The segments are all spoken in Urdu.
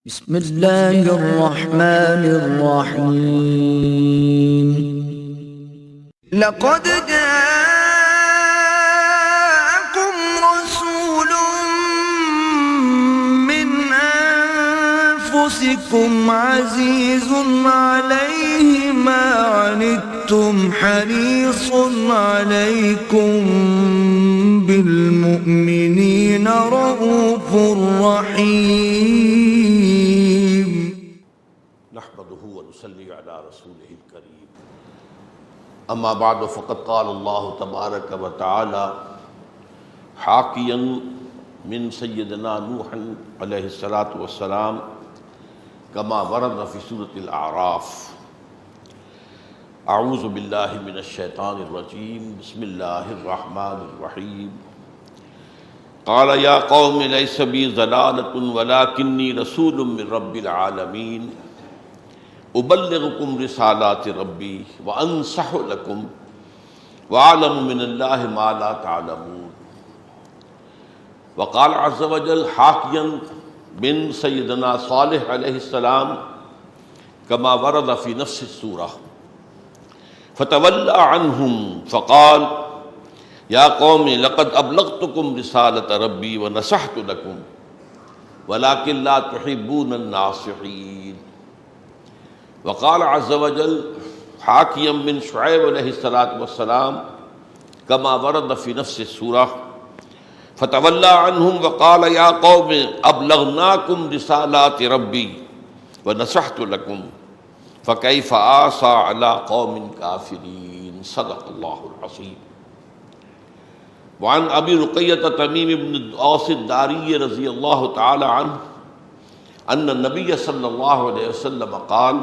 بسم اللہ الرحمن الرحیم لقد جاءكم رسول من انفسكم عزيز عليه ما عنتم حريص عليكم بالمؤمنين رؤوف رحيم نحمده ونصلي على رسوله الكريم اما بعد فقد قال الله تبارك وتعالى حاكيا من سيدنا نوح عليه الصلاة والسلام كما ورد في سورة الأعراف اعوذ بالله من الشيطان الرجيم بسم الله الرحمن الرحيم قال يا قوم ليس بي ضلالة ولكني رسول من رب العالمين ابلغكم رسالات ربي وانصح لكم واعلم من الله ما لا تعلمون وقال عز وجل حاكيا من سيدنا صالح عليه السلام كما ورد في نفس السورة فتولى عنهم فقال يا قوم لقد أبلغتكم رسالة ربي ونصحت لكم ولكن لا تحبون الناصحين وقال عز وجل حاكيا من شعيب عليه الصلاة والسلام كما ورد في نفس السورة فتولى عنهم وقال يا قوم أبلغناكم رسالات ربي ونصحت لكم فكيف آسى على قوم كافرين صدق الله العظيم وعن أبي رقية تميم بن الأوس الداري رضي الله تعالى عنه أن النبي صلى الله عليه وسلم قال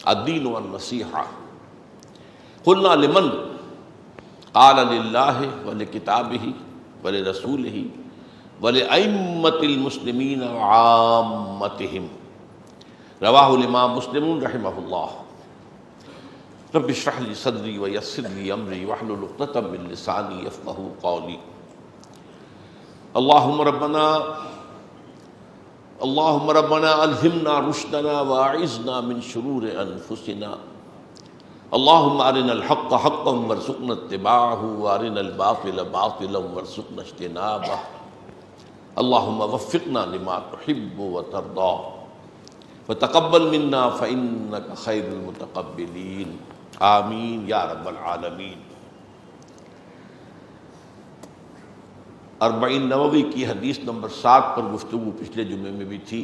الدين والنصيحة قلنا لمن قال لله ولكتابه ولرسوله ولأئمة المسلمين وعامتهم رواه الإمام مسلم رحمه الله رب اشرح لي صدري ويسر لي أمري واحلل عقدة من لساني يفقهوا قولي اللهم ربنا ألهمنا رشدنا وأعذنا من شرور أنفسنا اللهم أرنا الحق حقا وارزقنا اتباعه وأرنا الباطل باطلا وارزقنا اجتنابه اللهم وفقنا لما تحب وترضى وتقبل منا فإنك خير المتقبلين آمین یا رب العالمین۔ اربعین نووی کی حدیث نمبر 7 پر گفتگو پچھلے جمعے میں بھی تھی،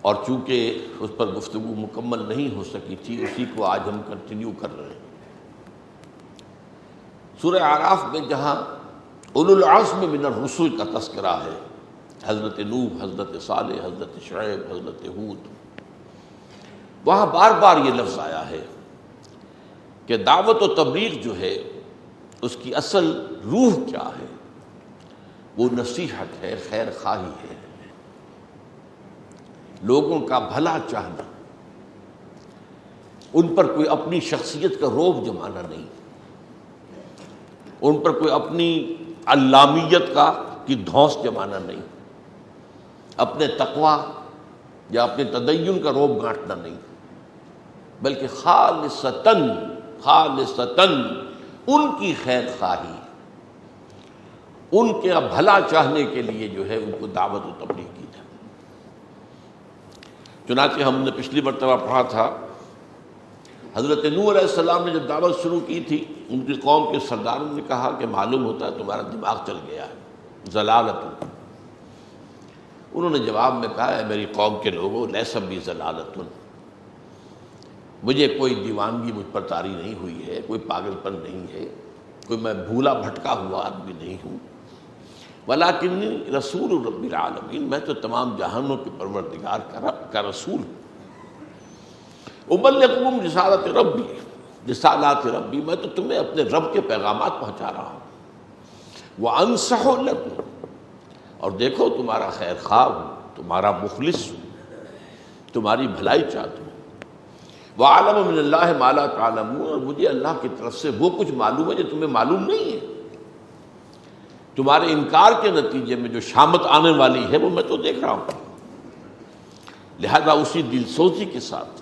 اور چونکہ اس پر گفتگو مکمل نہیں ہو سکی تھی، اسی کو آج ہم کنٹینیو کر رہے ہیں۔ سورہ اعراف میں جہاں اولو العزم من الرسل کا تذکرہ ہے، حضرت نوح، حضرت صالح، حضرت شعیب، حضرت ہود، وہاں بار بار یہ لفظ آیا ہے کہ دعوت و تبلیغ جو ہے اس کی اصل روح کیا ہے؟ وہ نصیحت ہے، خیر خواہی ہے، لوگوں کا بھلا چاہنا، ان پر کوئی اپنی شخصیت کا روب جمانا نہیں، ان پر کوئی اپنی علامیت کی دھونس جمانا نہیں، اپنے تقوی یا اپنے تدین کا روب گانٹنا نہیں، بلکہ خالصتاً ان کی خیر خواہی، ان کے بھلا چاہنے کے لیے جو ہے ان کو دعوت و تبلیغ کی جائے۔ چنانچہ ہم نے پچھلی مرتبہ پڑھا تھا، حضرت نوح علیہ السلام نے جب دعوت شروع کی تھی، ان کی قوم کے سرداروں نے کہا کہ معلوم ہوتا ہے تمہارا دماغ چل گیا ہے، ضلالت۔ انہوں نے جواب میں کہا ہے میری قوم کے لوگوں، لیس بی ضلالۃ، مجھے کوئی دیوانگی مجھ پر طاری نہیں ہوئی ہے، کوئی پاگل پن نہیں ہے، کوئی میں بھولا بھٹکا ہوا آدمی نہیں ہوں، ولیکنی رسول رب العالمین، میں تو تمام جہانوں کے پروردگار کا رسول ہوں، ابلغکم رسالات ربی، میں تو تمہیں اپنے رب کے پیغامات پہنچا رہا ہوں، وانصح لکم، اور دیکھو تمہارا خیر خواہ ہوں، تمہارا مخلص ہوں، تمہاری بھلائی چاہتا ہوں، وَأَعْلَمُ مِنَ اللَّهِ مَا لَا تَعْلَمُونَ، اور مجھے اللہ کی طرف سے وہ کچھ معلوم ہے جو تمہیں معلوم نہیں ہے، تمہارے انکار کے نتیجے میں جو شامت آنے والی ہے وہ میں تو دیکھ رہا ہوں. لہذا اسی دل سوزی کے ساتھ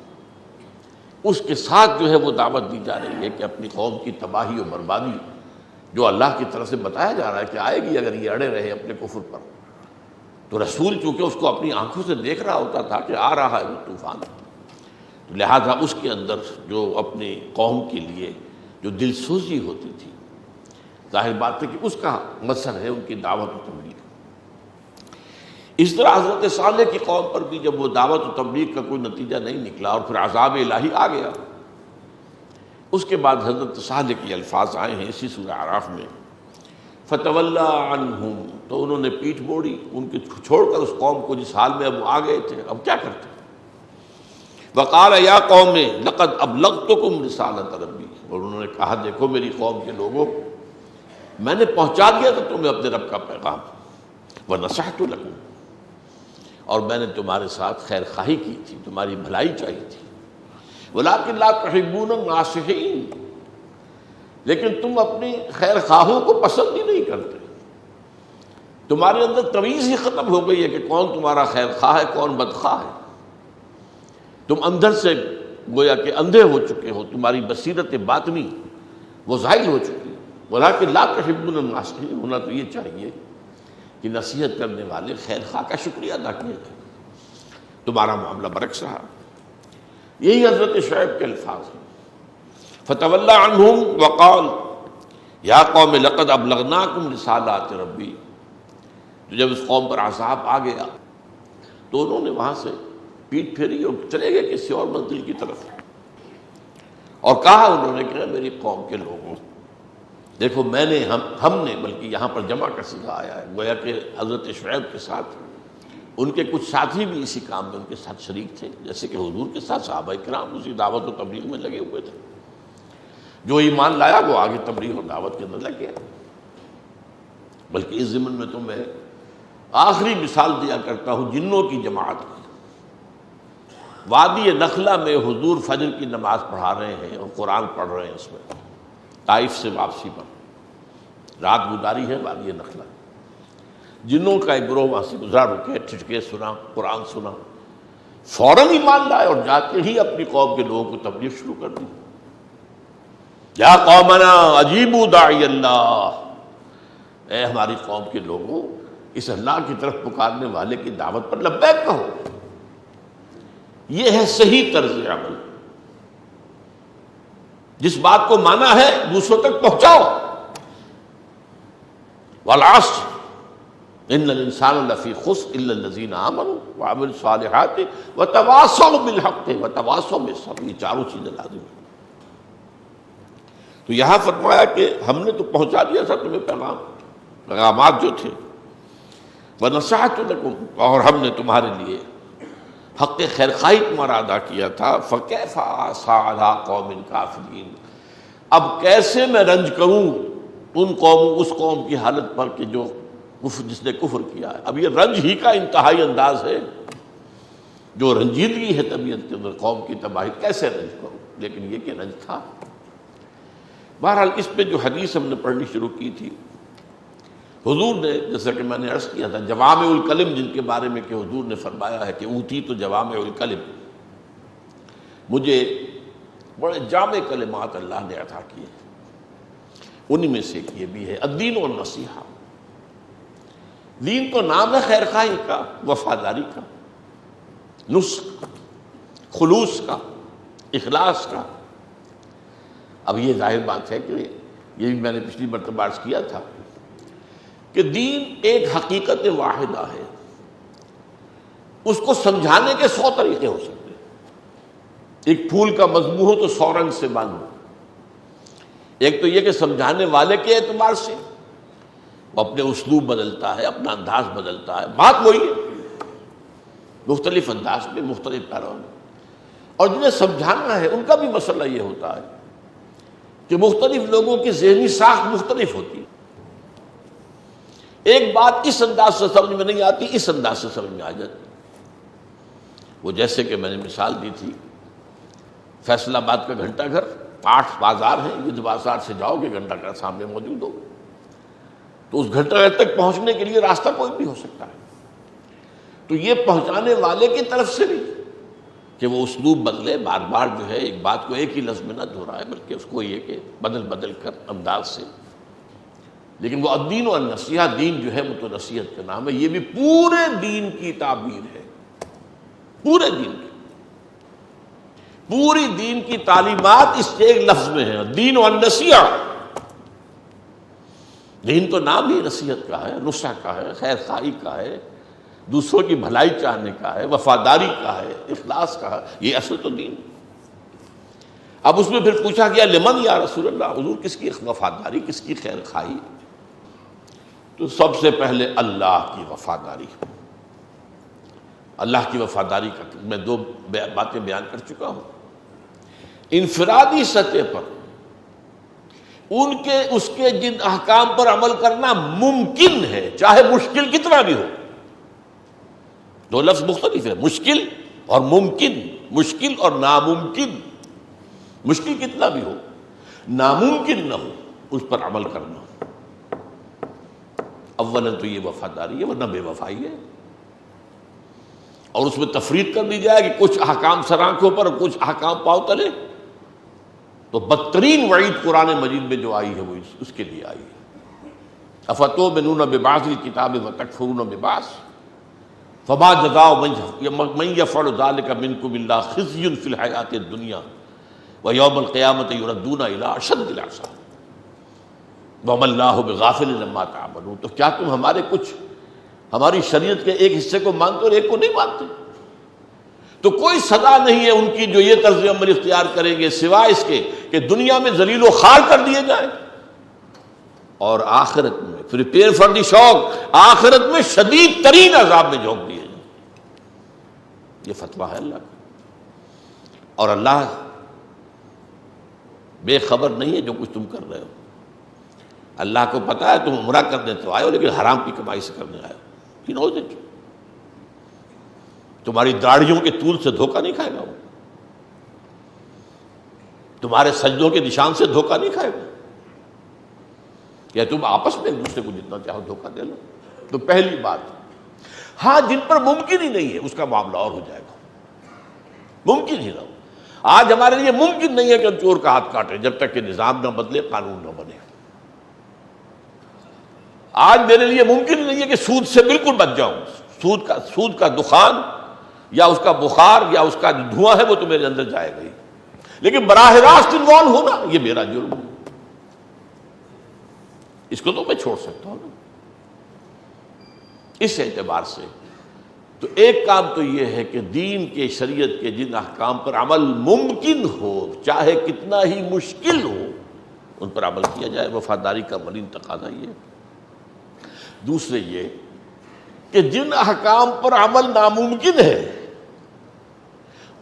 اس کے ساتھ جو ہے وہ دعوت دی جا رہی ہے کہ اپنی قوم کی تباہی و بربادی جو اللہ کی طرف سے بتایا جا رہا ہے کہ آئے گی اگر یہ اڑے رہے اپنے کفر پر. تو رسول چونکہ اس کو اپنی آنکھوں سے دیکھ رہا ہوتا تھا کہ آ رہا ہے وہ طوفان، تو لہذا اس کے اندر جو اپنی قوم کے لیے جو دل سوزی ہوتی تھی، ظاہر بات ہے کہ اس کا مثر ہے ان کی دعوت و تبلیغ. اس طرح حضرت صالح کی قوم پر بھی جب وہ دعوت و تبلیغ کا کوئی نتیجہ نہیں نکلا اور پھر عذاب الہی آ گیا، اس کے بعد حضرت صالح کے الفاظ آئے ہیں اسی سورہ اعراف میں، فتولی عنہم، تو انہوں نے پیٹھ موڑی ان کے چھوڑ کر اس قوم کو جس حال میں اب وہ آ گئے تھے، اب کیا کرتے. وقال یا قوم لقد ابلغتکم رسالۃ ربی، اور انہوں نے کہا دیکھو میری قوم کے لوگوں، میں نے پہنچا دیا تھا تمہیں اپنے رب کا پیغام، ونصحت لکم، اور میں نے تمہارے ساتھ خیر خواہی کی تھی، تمہاری بھلائی چاہی تھی، ولکن لا تحبون الناصحین، لیکن تم اپنی خیر خواہوں کو پسند ہی نہیں کرتے. تمہارے اندر تمیز ہی ختم ہو گئی ہے کہ کون تمہارا خیر خواہ ہے کون بدخواہ ہے. تم اندر سے گویا کہ اندھے ہو چکے ہو، تمہاری بصیرت باطنی وہ زائل ہو چکی ہے. ولکن لا تحبون الناصحین، ہونا تو یہ چاہیے کہ نصیحت کرنے والے خیر خواہ کا شکریہ ادا کیا جائے. تمہارا معاملہ برعکس رہا. یہی حضرت شعیب کے الفاظ ہیں. فتولی عنہم وقال یا قوم لقد ابلغناکم رسالات ربی، تو جب اس قوم پر عذاب آ گیا تو انہوں نے وہاں سے پیٹھ پھیری اور چلے گئے کسی اور منزل کی طرف، اور کہا انہوں نے کہ میری قوم کے لوگوں، دیکھو میں نے ہم نے، بلکہ یہاں پر جمع کا صیغہ آیا ہے، گویا کہ حضرت شعیب کے ساتھ ان کے کچھ ساتھی بھی اسی کام میں ان کے ساتھ شریک تھے، جیسے کہ حضور کے ساتھ صحابہ کرام اسی دعوت و تبلیغ میں لگے ہوئے تھے. جو ایمان لایا وہ آگے تبلیغ اور دعوت کے اندر لگ گیا. بلکہ اس ضمن میں تو میں آخری مثال دیا کرتا ہوں جنوں کی جماعت کی. وادی نخلہ میں حضور فجر کی نماز پڑھا رہے ہیں اور قرآن پڑھ رہے ہیں، اس میں طائف سے واپسی پر رات گزاری ہے وادی نخلہ. جنوں کا ایک گروہ وہاں سے گزرا، رکے، ٹھٹکے سنا، قرآن سنا، فوراً ایمان لائے اور جا کے ہی اپنی قوم کے لوگوں کو تبلیغ شروع کر دی. یا قومنا اجیبوا داعی اللہ، اے ہماری قوم کے لوگوں اس اللہ کی طرف پکارنے والے کی دعوت پر لبیک کہو. یہ ہے صحیح طرز عمل. جس بات کو مانا ہے دوسروں تک پہنچاؤ. والعصر ان الانسان لفی خسر الا الذین آمنوا وعملوا الصالحات وتواصوا بالحق وتواصوا بالصبر، یہ چاروں چیزیں لازم ہیں. تو یہاں فرمایا کہ ہم نے تو پہنچا دیا تھا تمہیں پیغامات جو تھے، ونصحت لکم، اور ہم نے تمہارے لیے حق خیر خواہی تمہارا ادا کیا تھا. فکیف آسیٰ علی قوم کافرین، اب کیسے میں رنج کروں اس قوم کی حالت پر کہ جس نے کفر کیا ہے. اب یہ رنج ہی کا انتہائی انداز ہے، جو رنجیدگی ہے طبیعت کے اندر قوم کی تباہی، کیسے رنج کروں. لیکن یہ کہ رنج تھا. بہرحال اس پہ جو حدیث ہم نے پڑھنی شروع کی تھی، حضور نے جیسا کہ میں نے عرض کیا تھا جوامع الکلم جن کے بارے میں کہ حضور نے فرمایا ہے کہ اوتی تو جوامع الکلم، مجھے بڑے جامع کلمات اللہ نے عطا کیے، انہی میں سے یہ بھی ہے الدین والنصیحہ. دین تو نام ہے خیر خواہی کا، وفاداری کا، نصح، خلوص کا، اخلاص کا. اب یہ ظاہر بات ہے کہ یہ بھی میں نے پچھلی مرتبہ عرض کیا تھا کہ دین ایک حقیقت واحدہ ہے، اس کو سمجھانے کے 100 طریقے ہو سکتے ہیں. ایک پھول کا مضمون ہو تو 100 رنگ سے معلوم. ایک تو یہ کہ سمجھانے والے کے اعتبار سے وہ اپنے اسلوب بدلتا ہے، اپنا انداز بدلتا ہے، بات وہی ہے، مختلف انداز میں مختلف پیروں میں. اور جنہیں سمجھانا ہے ان کا بھی مسئلہ یہ ہوتا ہے کہ مختلف لوگوں کی ذہنی ساخت مختلف ہوتی ہے. ایک بات اس انداز سے سمجھ میں نہیں آتی، اس انداز سے سمجھ میں آ جاتی. وہ جیسے کہ میں نے مثال دی تھی فیصل آباد کا گھنٹہ گھر، 8 بازار ہیں، یہ بازار سے جاؤ گے گھنٹہ گھر سامنے موجود ہو. تو اس گھر تک پہنچنے کے لیے راستہ کوئی بھی ہو سکتا ہے. تو یہ پہنچانے والے کی طرف سے بھی کہ وہ اسلوب بدلے، بار بار جو ہے ایک بات کو ایک ہی لفظ میں نہ دہرائے، بلکہ اس کو یہ کہ بدل بدل کر انداز سے. لیکن وہ الدین و النصیحہ، دین جو ہے وہ تو نصیحت کا نام ہے، یہ بھی پورے دین کی تعبیر ہے. پورے دین کی، پوری دین کی تعلیمات اس ایک لفظ میں ہے، دین و النصیحہ. دین تو نام ہی نصیحت کا ہے، نصح کا ہے، خیر خواہی کا ہے، دوسروں کی بھلائی چاہنے کا ہے، وفاداری کا ہے، اخلاص کا ہے. یہ اصل تو دین. اب اس میں پھر پوچھا گیا لمن یا رسول اللہ، حضور کس کی وفاداری، کس کی خیر خواہی؟ تو سب سے پہلے اللہ کی وفاداری. اللہ کی وفاداری کا میں دو باتیں بیان کر چکا ہوں. انفرادی سطح پر اس کے جن احکام پر عمل کرنا ممکن ہے، چاہے مشکل کتنا بھی ہو. دو لفظ مختلف ہے، مشکل اور ممکن، مشکل اور ناممکن. مشکل کتنا بھی ہو، ناممکن نہ ہو، اس پر عمل کرنا. اولا تو یہ وفاداری ہے، ورنہ بے وفائی ہے. اور اس میں تفریق کر دی جائے کہ کچھ احکام سر آنکھوں پر اور کچھ احکام پاؤں تلے، تو بدترین وعید قرآن مجید میں جو آئی ہے وہ اس کے لیے آئی ہے. افتؤمنون ببعض الکتاب وتکفرون ببعض فما جزاء من يفعل ذلك منكم الا خزي في الحیاۃ الدنیا ویوم القیامۃ یردون الی اشد العذاب وما اللہ بغافل عما تعملون. تو کیا تم ہماری شریعت کے ایک حصے کو مانتے اور ایک کو نہیں مانتے؟ تو کوئی سزا نہیں ہے ان کی جو یہ طرز عمل اختیار کریں گے سوائے اس کے کہ دنیا میں ذلیل و خوار کر دیے جائیں، اور آخرت میں پریپیئر فار دی شوق، آخرت میں شدید ترین عذاب میں جھونک دیے جائیں. یہ فتویٰ ہے اللہ کا. اور اللہ بے خبر نہیں ہے جو کچھ تم کر رہے ہو. اللہ کو پتا ہے تم عمرہ کرنے تو آئے ہو لیکن حرام کی کمائی سے کرنے آئے ہو. He knows it. تمہاری داڑھیوں کے طول سے دھوکہ نہیں کھائے گا وہ، تمہارے سجدوں کے نشان سے دھوکہ نہیں کھائے گا. یا تم آپس میں ایک دوسرے کو جتنا چاہو دھوکہ دے لو. تو پہلی بات، ہاں جن پر ممکن ہی نہیں ہے اس کا معاملہ اور ہو جائے گا. ممکن ہی نہ ہو. آج ہمارے لیے ممکن نہیں ہے کہ ہم چور کا ہاتھ کاٹیں جب تک کہ نظام نہ بدلے، قانون نہ بنے. آج میرے لیے ممکن نہیں ہے کہ سود سے بالکل بچ جاؤں. سود کا دخان یا اس کا بخار یا اس کا دھواں ہے وہ تو میرے اندر جائے گا ہی، لیکن براہ راست انوالو ہونا یہ میرا جرم ہے. اس کو تو میں چھوڑ سکتا ہوں نا. اس اعتبار سے تو ایک کام تو یہ ہے کہ دین کے، شریعت کے جن احکام پر عمل ممکن ہو، چاہے کتنا ہی مشکل ہو، ان پر عمل کیا جائے. وفاداری کا بنیادی تقاضا یہ. دوسرے یہ کہ جن احکام پر عمل ناممکن ہے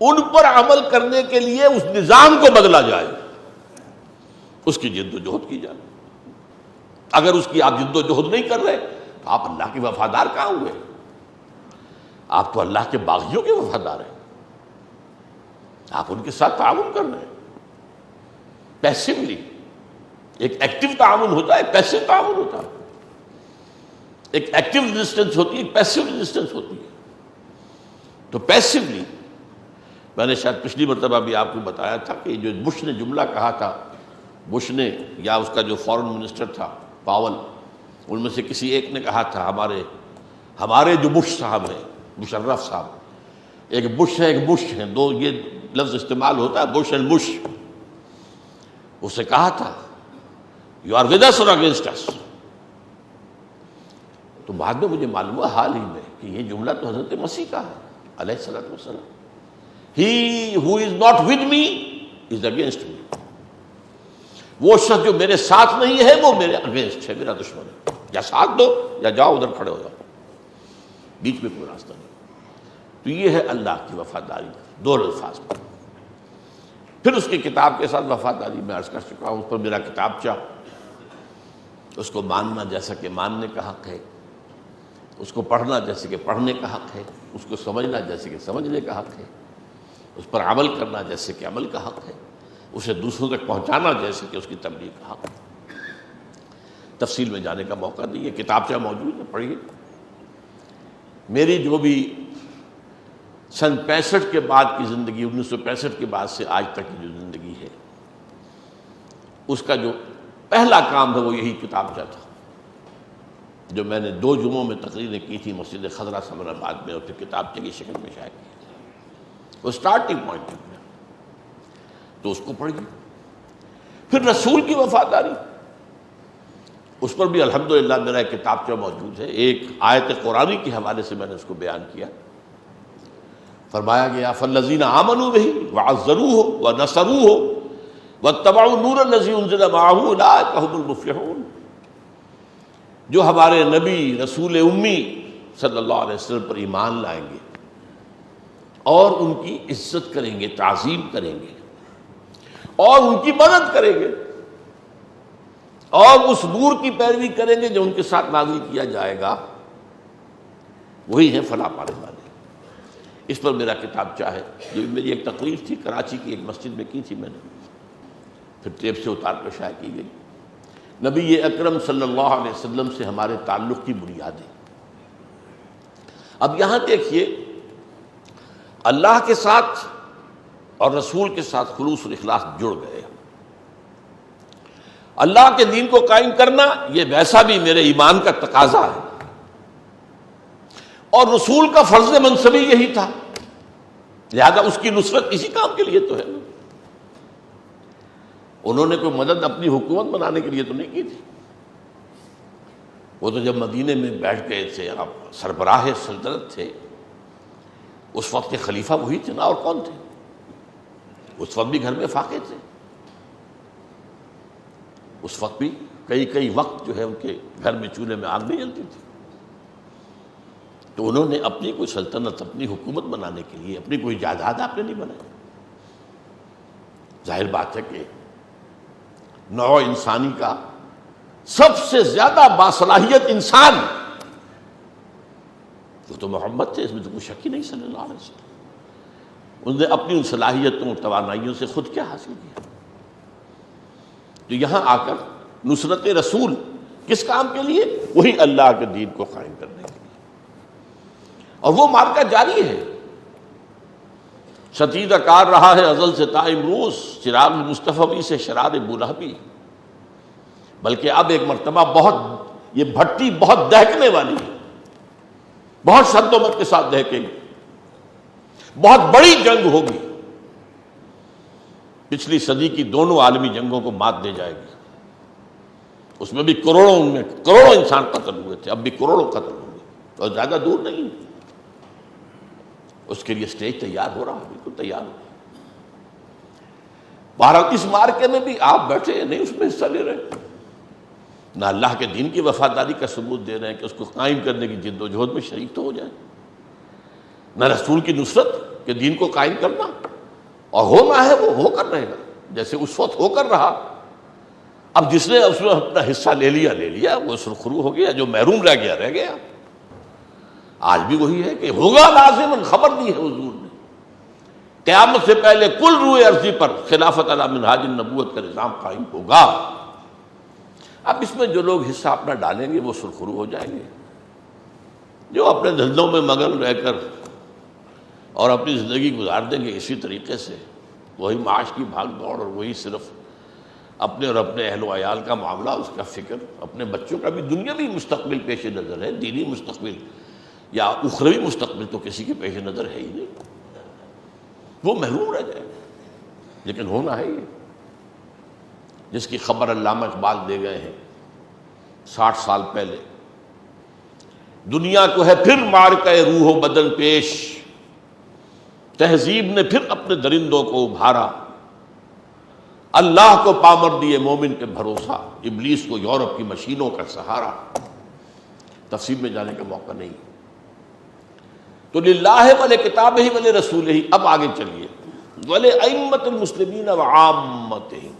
ان پر عمل کرنے کے لیے اس نظام کو بدلا جائے، اس کی جد و جہد کی جائے. اگر اس کی آپ جد و جہد نہیں کر رہے تو آپ اللہ کے وفادار کہاں ہوئے؟ آپ تو اللہ کے باغیوں کے وفادار ہیں. آپ ان کے ساتھ تعاون کر رہے ہیں پیسیولی. ایک ایکٹیو تعاون ہوتا ہے، ایک پیسیو تعاون ہوتا ہے. ایک ایکٹیو ریزسٹنس ہوتی ہے، ایک پیسیو ریزسٹنس ہوتی ہے. تو پیسیولی میں نے شاید پچھلی مرتبہ بھی آپ کو بتایا تھا کہ جو بش نے جملہ کہا تھا، بش نے یا اس کا جو فارن منسٹر تھا پاول، ان میں سے کسی ایک نے کہا تھا ہمارے جو بش صاحب ہیں، مشرف صاحب، ایک بش ہے ایک بش ہے، دو یہ لفظ استعمال ہوتا ہے، بش اینڈ بش. اسے کہا تھا یو آر ود اس اور اگینسٹ اس. تو بعد میں مجھے معلوم ہوا حال ہی میں کہ یہ جملہ تو حضرت مسیح کا ہے علیہ الصلوۃ والسلام. He who is not with me is against me. وہ شخص جو میرے ساتھ نہیں ہے وہ میرے اگینسٹ ہے، میرا دشمن ہے. یا ساتھ دو یا جاؤ ادھر کھڑے ہو جاؤ، بیچ میں کوئی راستہ نہیں. تو یہ ہے اللہ کی وفاداری دو الفاظ پر. پھر اس کی کتاب کے ساتھ وفاداری میں عرض کر چکا ہوں. اس پر میرا کتابچہ، اس کو ماننا جیسا کہ ماننے کا حق ہے، اس کو پڑھنا جیسے کہ پڑھنے کا حق ہے، اس کو سمجھنا جیسے کہ سمجھنے کا حق ہے، اس پر عمل کرنا جیسے کہ عمل کا حق ہے، اسے دوسروں تک پہنچانا جیسے کہ اس کی تبلیغ کا حق ہے. تفصیل میں جانے کا موقع نہیں ہے، کتابچہ موجود ہے، پڑھیے۔ میری جو بھی سن 65 کے بعد کی زندگی، 1965 کے بعد سے آج تک کی جو زندگی ہے، اس کا جو پہلا کام ہے وہ یہی کتابچہ تھا، جو میں نے 2 جمعوں میں تقریریں کی تھی مسجد خضرہ سمر آباد میں، اور پھر کتابچے کی شکل میں شائع کی، وہ سٹارٹنگ پوائنٹ ہے۔ تو اس کو پڑھیے۔ پھر رسول کی وفاداری، اس پر بھی الحمدللہ میرا ایک کتابچہ موجود ہے، ایک آیت قرآنی کے حوالے سے میں نے اس کو بیان کیا۔ فرمایا گیا فالذین آمنوا بہ وعزروہ ونصروہ واتبعوا النور الذی انزل معہ اولئک ھم المفلحون، جو ہمارے نبی رسول امی صلی اللہ علیہ وسلم پر ایمان لائیں گے اور ان کی عزت کریں گے، تعظیم کریں گے، اور ان کی مدد کریں گے، اور اس نور کی پیروی کریں گے جو ان کے ساتھ نازل کیا جائے گا، وہی ہے فلاح پانے والے۔ اس پر میرا کتابچہ ہے، یہ میری ایک تقریر تھی، کراچی کی ایک مسجد میں کی تھی میں نے، پھر ٹیپ سے اتار کر شائع کی گئی۔ نبی اکرم صلی اللہ علیہ وسلم سے ہمارے تعلق کی بنیادیں۔ اب یہاں دیکھیے، اللہ کے ساتھ اور رسول کے ساتھ خلوص اور اخلاص جڑ گئے۔ اللہ کے دین کو قائم کرنا یہ ویسا بھی میرے ایمان کا تقاضا ہے، اور رسول کا فرض منصبی یہی تھا، لہذا اس کی نصرت اسی کام کے لیے تو ہے۔ انہوں نے کوئی مدد اپنی حکومت بنانے کے لیے تو نہیں کی تھی، وہ تو جب مدینے میں بیٹھ گئے تھے، آپ سربراہ سلطنت تھے، اس وقت کے خلیفہ وہی تھے نا، اور کون تھے؟ اس وقت بھی گھر میں فاقے تھے، اس وقت بھی کئی وقت جو ہے ان کے گھر میں چولہے میں آگ نہیں جلتی تھی۔ تو انہوں نے اپنی کوئی سلطنت، اپنی حکومت بنانے کے لیے اپنی کوئی جائیداد آپ نے نہیں بنائی۔ ظاہر بات ہے کہ نوع انسانی کا سب سے زیادہ باصلاحیت انسان وہ تو محمد تھے، اس میں تو کوئی شک ہی نہیں صلی اللہ علیہ وسلم۔ انہوں نے اپنی ان صلاحیتوں اور توانائیوں سے خود کیا حاصل کیا؟ تو یہاں آ کر نصرت رسول کس کام کے لیے؟ وہی اللہ کے دین کو قائم کرنے کے لیے، اور وہ مارکہ جاری ہے، ستیدہ کار رہا ہے ازل سے تا امروز، چراغ مصطفی سے شرار بولہبی، بلکہ اب ایک مرتبہ یہ بھٹی بہت دہکنے والی ہے، بہت شد و مت کے ساتھ دہکے گی، بہت بڑی جنگ ہوگی، پچھلی صدی کی دونوں عالمی جنگوں کو مات دے جائے گی، اس میں بھی کروڑوں انسان قتل ہوئے تھے، اب بھی کروڑوں قتل ہوں گے، اور زیادہ دور نہیں، اس کے لیے سٹیج تیار ہو رہا ہے، بالکل تیار ہو۔ بہرحال اس مارکے میں بھی آپ بیٹھے نہیں اس میں حصہ لے رہے، نہ اللہ کے دین کی وفاداری کا ثبوت دے رہے ہیں کہ اس کو قائم کرنے کی جد و جہد میں شریک تو ہو جائیں، نہ رسول کی نصرت کہ دین کو قائم کرنا، اور ہونا ہے وہ ہو کر رہے گا جیسے اس وقت ہو کر رہا۔ اب جس نے اس میں اپنا حصہ لے لیا، وہ سرخرو ہو گیا، جو محروم رہ گیا۔ آج بھی وہی ہے کہ ہوگا لازماً، خبر دی ہے حضور نے، قیامت سے پہلے کل روئے عرضی پر خلافت علی منہاج النبوت کا نظام قائم ہوگا۔ اب اس میں جو لوگ حصہ اپنا ڈالیں گے وہ سرخرو ہو جائیں گے، جو اپنے دھندوں میں مگن رہ کر اور اپنی زندگی گزار دیں گے اسی طریقے سے، وہی معاش کی بھاگ دوڑ، اور وہی صرف اپنے اور اپنے اہل و عیال کا معاملہ، اس کا فکر، اپنے بچوں کا بھی دنیاوی مستقبل پیش نظر ہے، دینی مستقبل یا اخروی مستقبل تو کسی کے پیش نظر ہے ہی نہیں، وہ محروم رہ جائے گا۔ لیکن ہونا ہے یہ، جس کی خبر علامہ اقبال دے گئے ہیں 60 سال پہلے، دنیا کو ہے پھر معرکہ روح و بدن پیش، تہذیب نے پھر اپنے درندوں کو ابھارا، اللہ کو پامر دیے مومن کے بھروسہ، ابلیس کو یورپ کی مشینوں کا سہارا۔ تفصیل میں جانے کا موقع نہیں، تو للہ ولکتابہ ولرسولہ۔ اب آگے چلیے، ولأئمۃ المسلمین وعامتہم،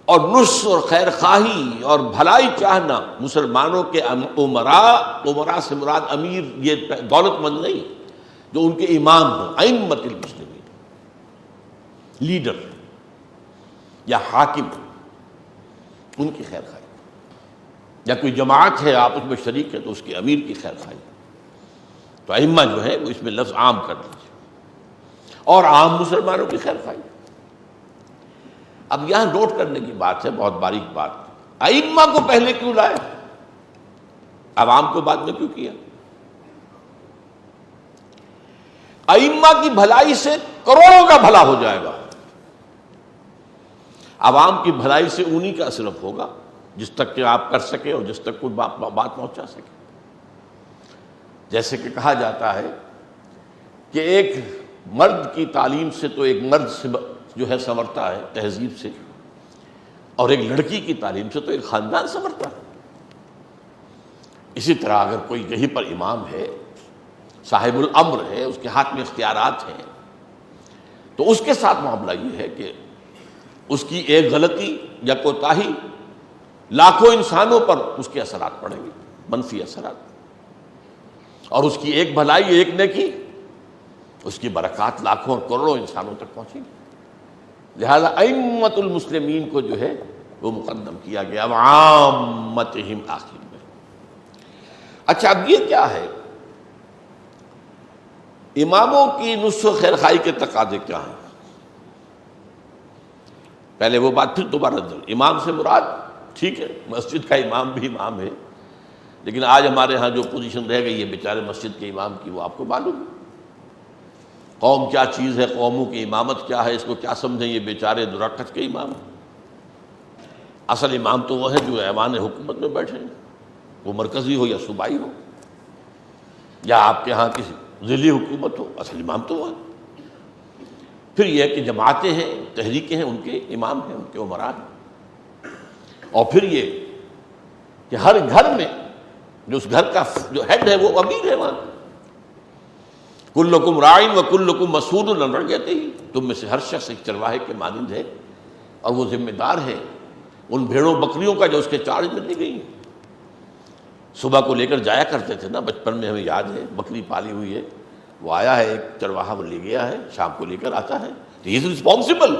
اور نصح اور خیر خواہی اور بھلائی چاہنا مسلمانوں کے امراء سے مراد امیر یہ دولت مند نہیں، جو ان کے امام ہوں، ائمۃ المسلمین، لیڈر یا حاکم، ان کی خیر خواہی، یا کوئی جماعت ہے آپ اس میں شریک ہے تو اس کے امیر کی خیر خواہی. تو ائمہ جو ہے وہ اس میں لفظ عام کر دیجیے، اور عام مسلمانوں کی خیر خواہی. اب یہاں نوٹ کرنے کی بات ہے، بہت باریک بات، ائمہ کو پہلے کیوں لائے، عوام کو بعد میں کیوں کیا؟ ائمہ کی بھلائی سے کروڑوں کا بھلا ہو جائے گا، عوام کی بھلائی سے انہی کا صرف ہوگا جس تک کہ آپ کر سکے اور جس تک کوئی بات پہنچا سکے. جیسے کہ کہا جاتا ہے کہ ایک مرد کی تعلیم سے تو ایک مرد سے جو ہے سنورتا ہے تہذیب سے، اور ایک لڑکی کی تعلیم سے تو ایک خاندان سنورتا ہے. اسی طرح اگر کوئی یہیں پر امام ہے، صاحب الامر ہے، اس کے ہاتھ میں اختیارات ہیں، تو اس کے ساتھ معاملہ یہ ہے کہ اس کی ایک غلطی یا کوتاہی لاکھوں انسانوں پر اس کے اثرات پڑیں گے، منفی اثرات، اور اس کی ایک بھلائی، ایک نیکی، اس کی برکات لاکھوں اور کروڑوں انسانوں تک پہنچیں گی. لہذا ائمۃ المسلمین کو جو ہے وہ مقدم کیا گیا، اب عامتہم آخر میں. اچھا، اب یہ کیا ہے، اماموں کی نصح و خیر خواہی کے تقاضے کیا ہیں؟ پہلے وہ بات، پھر دوبارہ امام سے مراد ٹھیک ہے مسجد کا امام بھی امام ہے، لیکن آج ہمارے ہاں جو پوزیشن رہ گئی ہے بیچارے مسجد کے امام کی، وہ آپ کو معلوم ہے. قوم کیا چیز ہے، قوموں کی امامت کیا ہے، اس کو کیا سمجھیں یہ بیچارے درکت کے امام ہیں. اصل امام تو وہ ہے جو ایوان حکومت میں بیٹھے ہیں، وہ مرکزی ہو یا صوبائی ہو، یا آپ کے ہاں کسی ضلعی حکومت ہو، اصل امام تو وہ ہے. پھر یہ ہے کہ جماعتیں ہیں، تحریکیں ہیں، ان کے امام ہیں، ان کے امراء ہیں. اور پھر یہ کہ ہر گھر میں جو اس گھر کا جو ہیڈ ہے وہ امیر ہے وہاں. کلکم راعٍ وکلکم مسئول عن رعیتہ، تم میں سے ہر شخص ایک چرواہے کے مانند ہے اور وہ ذمہ دار ہے ان بھیڑوں بکریوں کا جو اس کے چارج میں دی گئی ہیں. صبح کو لے کر جایا کرتے تھے نا، بچپن میں ہمیں یاد ہے، بکری پالی ہوئی ہے، وہ آیا ہے ایک چرواہا، وہ لے گیا ہے، شام کو لے کر آتا ہے، ہی از رسپانسبل،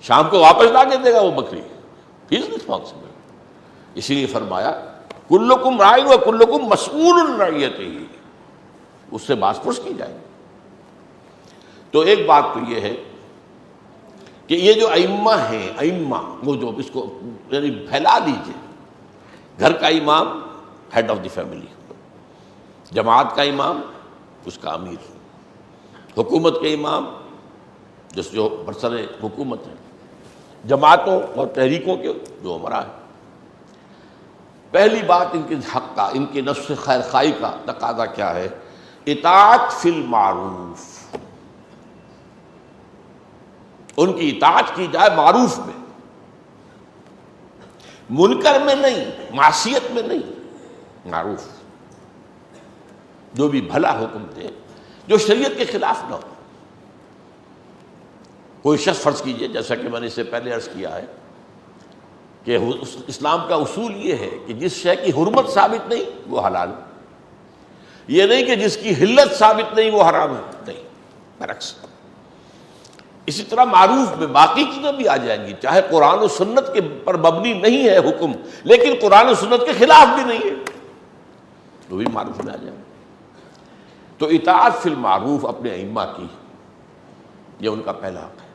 شام کو واپس لا کے دے گا وہ بکری، ہی از رسپانسبل. اسی لیے فرمایا کلکم راعٍ وکلکم مسئول عن رعیتہ، اس سے باز پرس کی جائے گی. تو ایک بات تو یہ ہے کہ یہ جو ائمہ ہیں، ائمہ وہ جو اس کو یعنی پھیلا دیجئے، گھر کا امام ہیڈ آف دی فیملی، جماعت کا امام اس کا امیر، حکومت کے امام جس جو برسر حکومت ہے، جماعتوں اور تحریکوں کے جو امراء ہیں. پہلی بات ان کے حق کا، ان کے نفس خیر خواہی کا تقاضا کیا ہے؟ اطاعت فی المعروف، ان کی اطاعت کی جائے معروف میں، منکر میں نہیں، معصیت میں نہیں، معروف. جو بھی بھلا حکم دے جو شریعت کے خلاف نہ ہو. کوئی شخص فرض کیجئے، جیسا کہ میں نے اس سے پہلے عرض کیا ہے کہ اسلام کا اصول یہ ہے کہ جس شے کی حرمت ثابت نہیں وہ حلال، یہ نہیں کہ جس کی حلت ثابت نہیں وہ حرام ہے، نہیں، برعکس. اسی طرح معروف میں باقی چیزیں بھی آ جائیں گی، چاہے قرآن و سنت کے پر مبنی نہیں ہے حکم، لیکن قرآن و سنت کے خلاف بھی نہیں ہے، تو بھی معروف میں آ جائیں گے. تو اطاعت فی المعروف اپنے ائمہ کی، یہ ان کا پہلا حق ہے.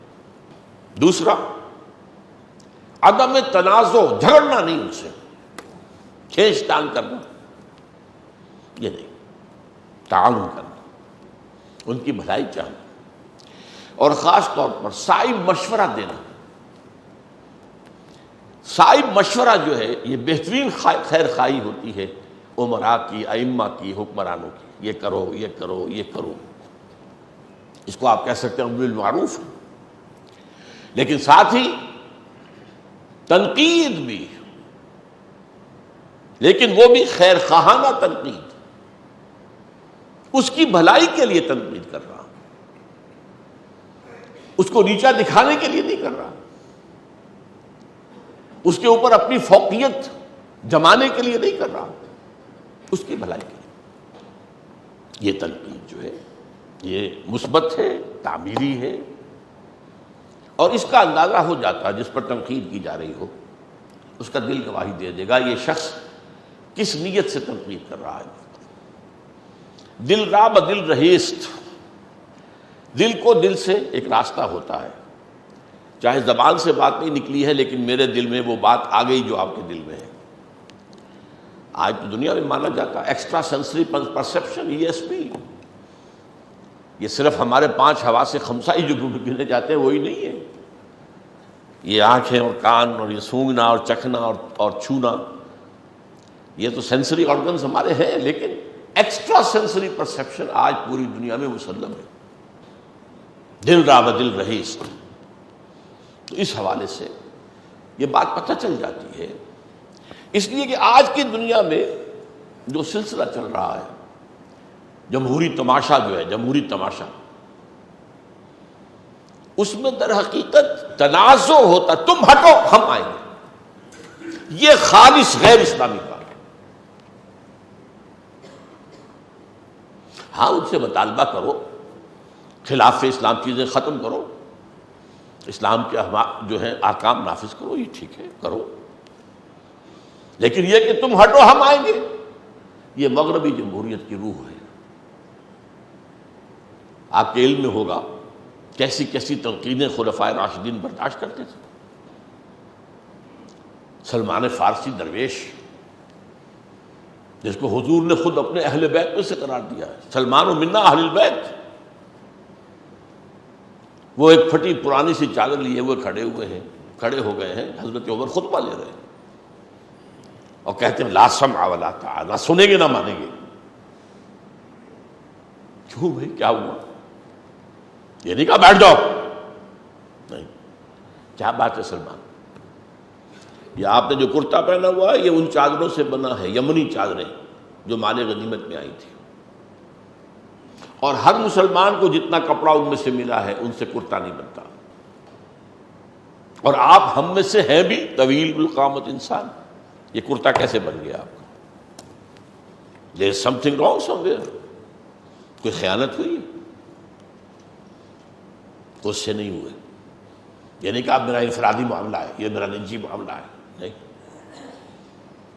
دوسرا، عدم تنازع، جھگڑنا نہیں ان سے، کھینچ تان کرنا یہ نہیں، تعاون کرنا، ان کی بھلائی چاہنا، اور خاص طور پر صائب مشورہ دینا. صائب مشورہ جو ہے یہ بہترین خیر خواہی ہوتی ہے امراء کی، ائمہ کی، حکمرانوں کی. یہ کرو، یہ کرو، یہ کرو، اس کو آپ کہہ سکتے ہیں امر بالمعروف. لیکن ساتھ ہی تنقید بھی، لیکن وہ بھی خیر خواہانہ تنقید، اس کی بھلائی کے لیے تنقید کر رہا، اس کو نیچا دکھانے کے لیے نہیں کر رہا، اس کے اوپر اپنی فوقیت جمانے کے لیے نہیں کر رہا، اس کی بھلائی کے لیے. یہ تنقید جو ہے یہ مثبت ہے، تعمیری ہے، اور اس کا اندازہ ہو جاتا ہے جس پر تنقید کی جا رہی ہو اس کا دل گواہی دے دے گا یہ شخص کس نیت سے تنقید کر رہا ہے۔ دل را بدل رہیست، دل کو دل سے ایک راستہ ہوتا ہے، چاہے زبان سے بات نہیں نکلی ہے لیکن میرے دل میں وہ بات آ گئی جو آپ کے دل میں ہے۔ آج تو دنیا میں مانا جاتا ہے ایکسٹرا سینسری پرسیپشن ESP، یہ صرف ہمارے 5 حواس خمسہ ہی جو گنے جاتے ہیں وہی نہیں ہے، یہ آنکھیں اور کان اور یہ سونگنا اور چکھنا اور چھونا، یہ تو سینسری آرگنز ہمارے ہیں، لیکن ایکسٹرا سینسری پرسیپشن آج پوری دنیا میں مسلم ہے۔ دل را بدل رہیست، تو اس حوالے سے یہ بات پتہ چل جاتی ہے، اس لیے کہ آج کی دنیا میں جو سلسلہ چل رہا ہے جمہوری تماشا جو ہے، جمہوری تماشا، اس میں در حقیقت تنازع ہوتا، تم ہٹو ہم آئیں گے، یہ خالص غیر اسلامی کام ہے۔ ہاں ان سے مطالبہ کرو، خلاف اسلام چیزیں ختم کرو، اسلام کے جو ہے احکام نافذ کرو، یہ ٹھیک ہے کرو، لیکن یہ کہ تم ہٹو ہم آئیں گے، یہ مغربی جمہوریت کی روح ہے۔ آپ کے علم میں ہوگا کیسی کیسی تنقیدیں خلفائے راشدین برداشت کرتے تھے۔ سلمان فارسی درویش جس کو حضور نے خود اپنے اہل بیت میں سے قرار دیا ہے، سلمان و منا اہل البیت، وہ ایک پھٹی پرانی سی چادر لیے ہوئے کھڑے ہو گئے ہیں، حضرت عمر خطبہ لے رہے ہیں اور کہتے ہیں لا سمع ولا طاعہ، نہ سنیں گے نہ مانیں گے۔ کیوں بھائی کیا ہوا؟ یہ نہیں کہا بیٹھ جاؤ، نہیں، کیا بات ہے سلمان، یہ آپ نے جو کرتا پہنا ہوا ہے یہ ان چادروں سے بنا ہے، یمنی چادریں جو مال غنیمت میں آئی تھی، اور ہر مسلمان کو جتنا کپڑا ان میں سے ملا ہے ان سے کرتا نہیں بنتا، اور آپ ہم میں سے ہیں بھی طویل القامت انسان، یہ کرتا کیسے بن گیا آپ کا؟ there is something wrong somewhere، کوئی خیانت ہوئی؟ اس سے نہیں ہوئے، یہ نہیں کہا میرا انفرادی معاملہ ہے، یہ میرا نجی معاملہ ہے، نہیں۔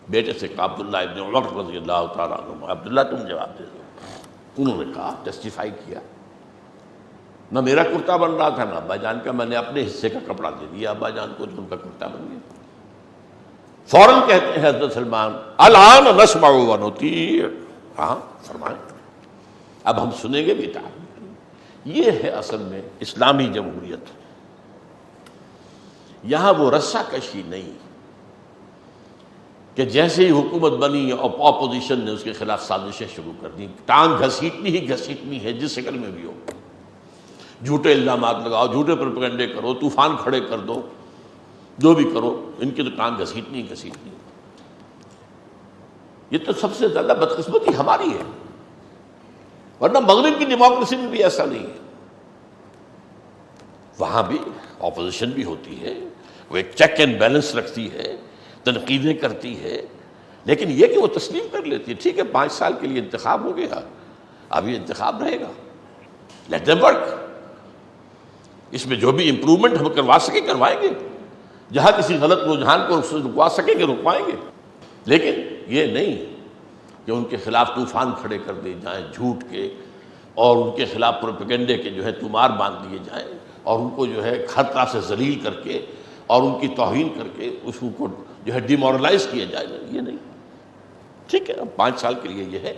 بیٹے سے کہا عبداللہ ابن عمر رضی اللہ تعالیٰ عنہ، عبداللہ تم جواب دے دو۔ انہوں نے کہا، جسٹیفائی کیا، نہ میرا کرتا بن رہا تھا نہ ابا جان کا، میں نے اپنے حصے کا کپڑا دے دیا ابا جان کو، تو ان کا کرتا بن گیا۔ فوراً کہتے ہیں حضرت سلمان الآن نسمع ونطیع، ہاں فرمائیں، اب ہم سنیں گے بھی اطاعت۔ یہ ہے اصل میں اسلامی جمہوریت، یہاں وہ رسہ کشی نہیں کہ جیسے ہی حکومت بنی اور اپوزیشن نے اس کے خلاف سازشیں شروع کر دی، ٹانگ گھسیٹنی ہی گھسیٹنی ہے جس شکل میں بھی ہو، جھوٹے الزامات لگاؤ، جھوٹے پروپیگنڈے کرو، طوفان کھڑے کر دو، جو بھی کرو، ان کی تو ٹانگ گھسیٹنی ہی گھسیٹنی۔ یہ تو سب سے زیادہ بدقسمتی ہماری ہے، ورنہ مغرب کی ڈیموکریسی میں بھی ایسا نہیں ہے، وہاں بھی اپوزیشن بھی ہوتی ہے، وہ ایک چیک اینڈ بیلنس رکھتی ہے، تنقیدیں کرتی ہے، لیکن یہ کہ وہ تسلیم کر لیتی ہے ٹھیک ہے 5 سال کے لیے انتخاب ہو گیا، اب یہ انتخاب رہے گا، لیٹ دیم ورک، اس میں جو بھی امپروومنٹ ہم کروا سکیں کروائیں گے، جہاں کسی غلط رجحان کو رکوا سکیں گے رکوائیں گے، لیکن یہ نہیں کہ ان کے خلاف طوفان کھڑے کر دیے جائیں جھوٹ کے، اور ان کے خلاف پروپیگنڈے کے جو ہے تمار باندھ دیے جائیں، اور ان کو جو ہے ہر طرح سے ذلیل کر کے اور ان کی توہین کر کے اس کو جو ہے ڈیمورلائز کیا جائے، یہ نہیں، ٹھیک ہے اب 5 سال کے لیے یہ ہے،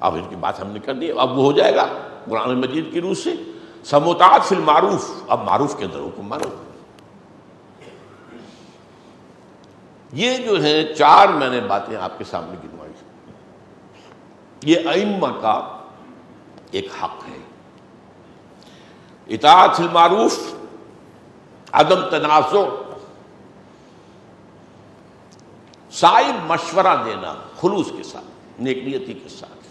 اب ان کی بات ہم نے کر دی، اب وہ ہو جائے گا قرآن مجید کی روح سے سموتاعت فی المعروف، اب معروف کے اندر حکم مانو۔ یہ جو ہے 4 میں نے باتیں آپ کے سامنے گنوائی، یہ ائمہ کا ایک حق ہے، اطاعت فی المعروف، عدم تنازع، صائب مشورہ دینا خلوص کے ساتھ، نیک نیتی کے ساتھ،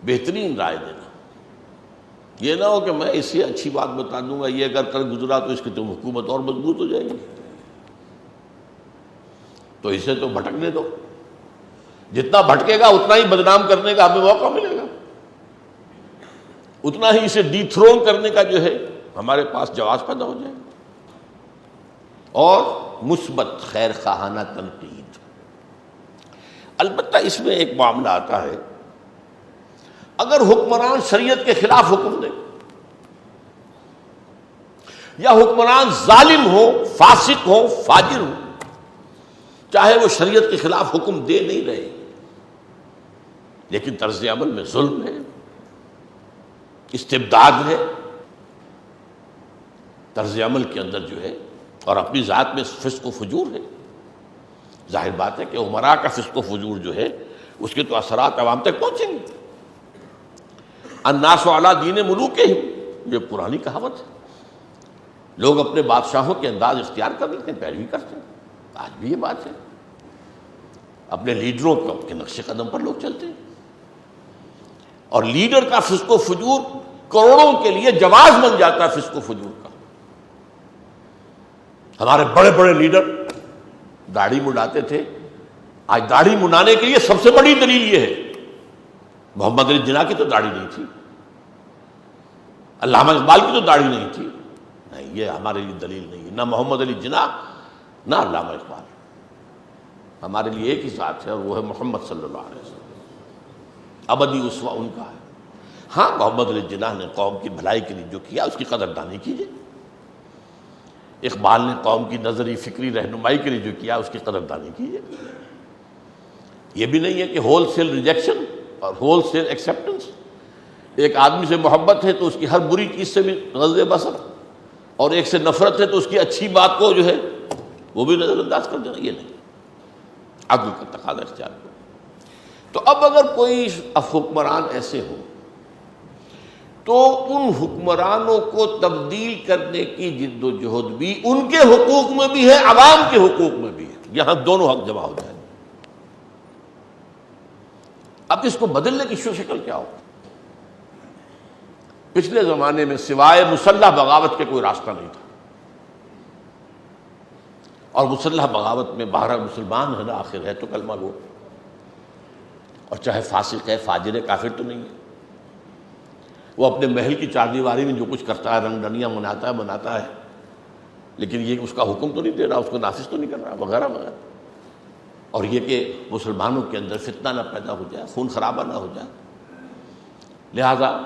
بہترین رائے دینا، یہ نہ ہو کہ میں اس سے اچھی بات بتا دوں گا، یہ اگر کر گزرا تو اس کی تو حکومت اور مضبوط ہو جائے گی، تو اسے تو بھٹکنے دو، جتنا بھٹکے گا اتنا ہی بدنام کرنے کا ہمیں موقع ملے گا، اتنا ہی اسے ڈی تھرون کرنے کا جو ہے ہمارے پاس جواز پیدا ہو جائے گا۔ اور مثبت خیر خواہانہ تنقید۔ البتہ اس میں ایک معاملہ آتا ہے، اگر حکمران شریعت کے خلاف حکم دے یا حکمران ظالم ہو، فاسق ہو، فاجر ہو، چاہے وہ شریعت کے خلاف حکم دے نہیں رہے لیکن طرز عمل میں ظلم ہے، استبداد ہے، طرز عمل کے اندر جو ہے اور اپنی ذات میں فسق و فجور ہے، ظاہر بات ہے کہ امراء کا فسق و فجور جو ہے اس کے تو اثرات عوام تک پہنچیں گے۔ الناس علی دین ملوکہم، یہ پرانی کہاوت ہے، لوگ اپنے بادشاہوں کے انداز اختیار کر لیتے ہیں، پیروی کرتے ہیں، آج بھی یہ بات ہے، اپنے لیڈروں کے نقش قدم پر لوگ چلتے ہیں، اور لیڈر کا فسق و فجور کروڑوں کے لیے جواز بن جاتا ہے فسق و فجور کا۔ ہمارے بڑے بڑے لیڈر داڑھی منڈاتے تھے، آج داڑھی منڈانے کے لیے سب سے بڑی دلیل یہ ہے، محمد علی جناح کی تو داڑھی نہیں تھی، علامہ اقبال کی تو داڑھی نہیں تھی، نہیں یہ ہمارے لیے دلیل نہیں ہے، نہ محمد علی جناح نہ علامہ اقبال، ہمارے لیے ایک ہی ذات ہے اور وہ ہے محمد صلی اللہ علیہ وسلم، ابدی اسوہ ان کا ہے۔ ہاں محمد علی جناح نے قوم کی بھلائی کے لیے جو کیا اس کی قدردانی کیجیے، اقبال نے قوم کی نظری فکری رہنمائی کے لیے جو کیا اس کی قدردانی کیجیے۔ یہ بھی نہیں ہے کہ ہول سیل ریجیکشن اور ہول سیل ایکسیپٹنس، ایک آدمی سے محبت ہے تو اس کی ہر بری چیز سے بھی غض بصر، اور ایک سے نفرت ہے تو اس کی اچھی بات کو جو ہے وہ بھی نظر انداز کر دینا، یہ نہیں، عدل کا تقاضا اختیار کرو۔ تو اب اگر کوئی حکمران ایسے ہو تو ان حکمرانوں کو تبدیل کرنے کی جد و جہد بھی ان کے حقوق میں بھی ہے، عوام کے حقوق میں بھی ہے، یہاں دونوں حق جمع ہو جائیں۔ اب اس کو بدلنے کی شکل کیا ہو؟ پچھلے زمانے میں سوائے مسلح بغاوت کے کوئی راستہ نہیں تھا، اور مسلح بغاوت میں بہرحال مسلمان ہے نا، آخر ہے تو کلمہ گو، اور چاہے فاسق ہے، فاجر ہے، کافر تو نہیں ہے، وہ اپنے محل کی چار دیواری میں جو کچھ کرتا ہے، رنگ ڈنیاں مناتا ہے، لیکن یہ اس کا حکم تو نہیں دے رہا، اس کو نافذ تو نہیں کر رہا، وغیرہ وغیرہ، اور یہ کہ مسلمانوں کے اندر فتنہ نہ پیدا ہو جائے، خون خرابہ نہ ہو جائے، لہذا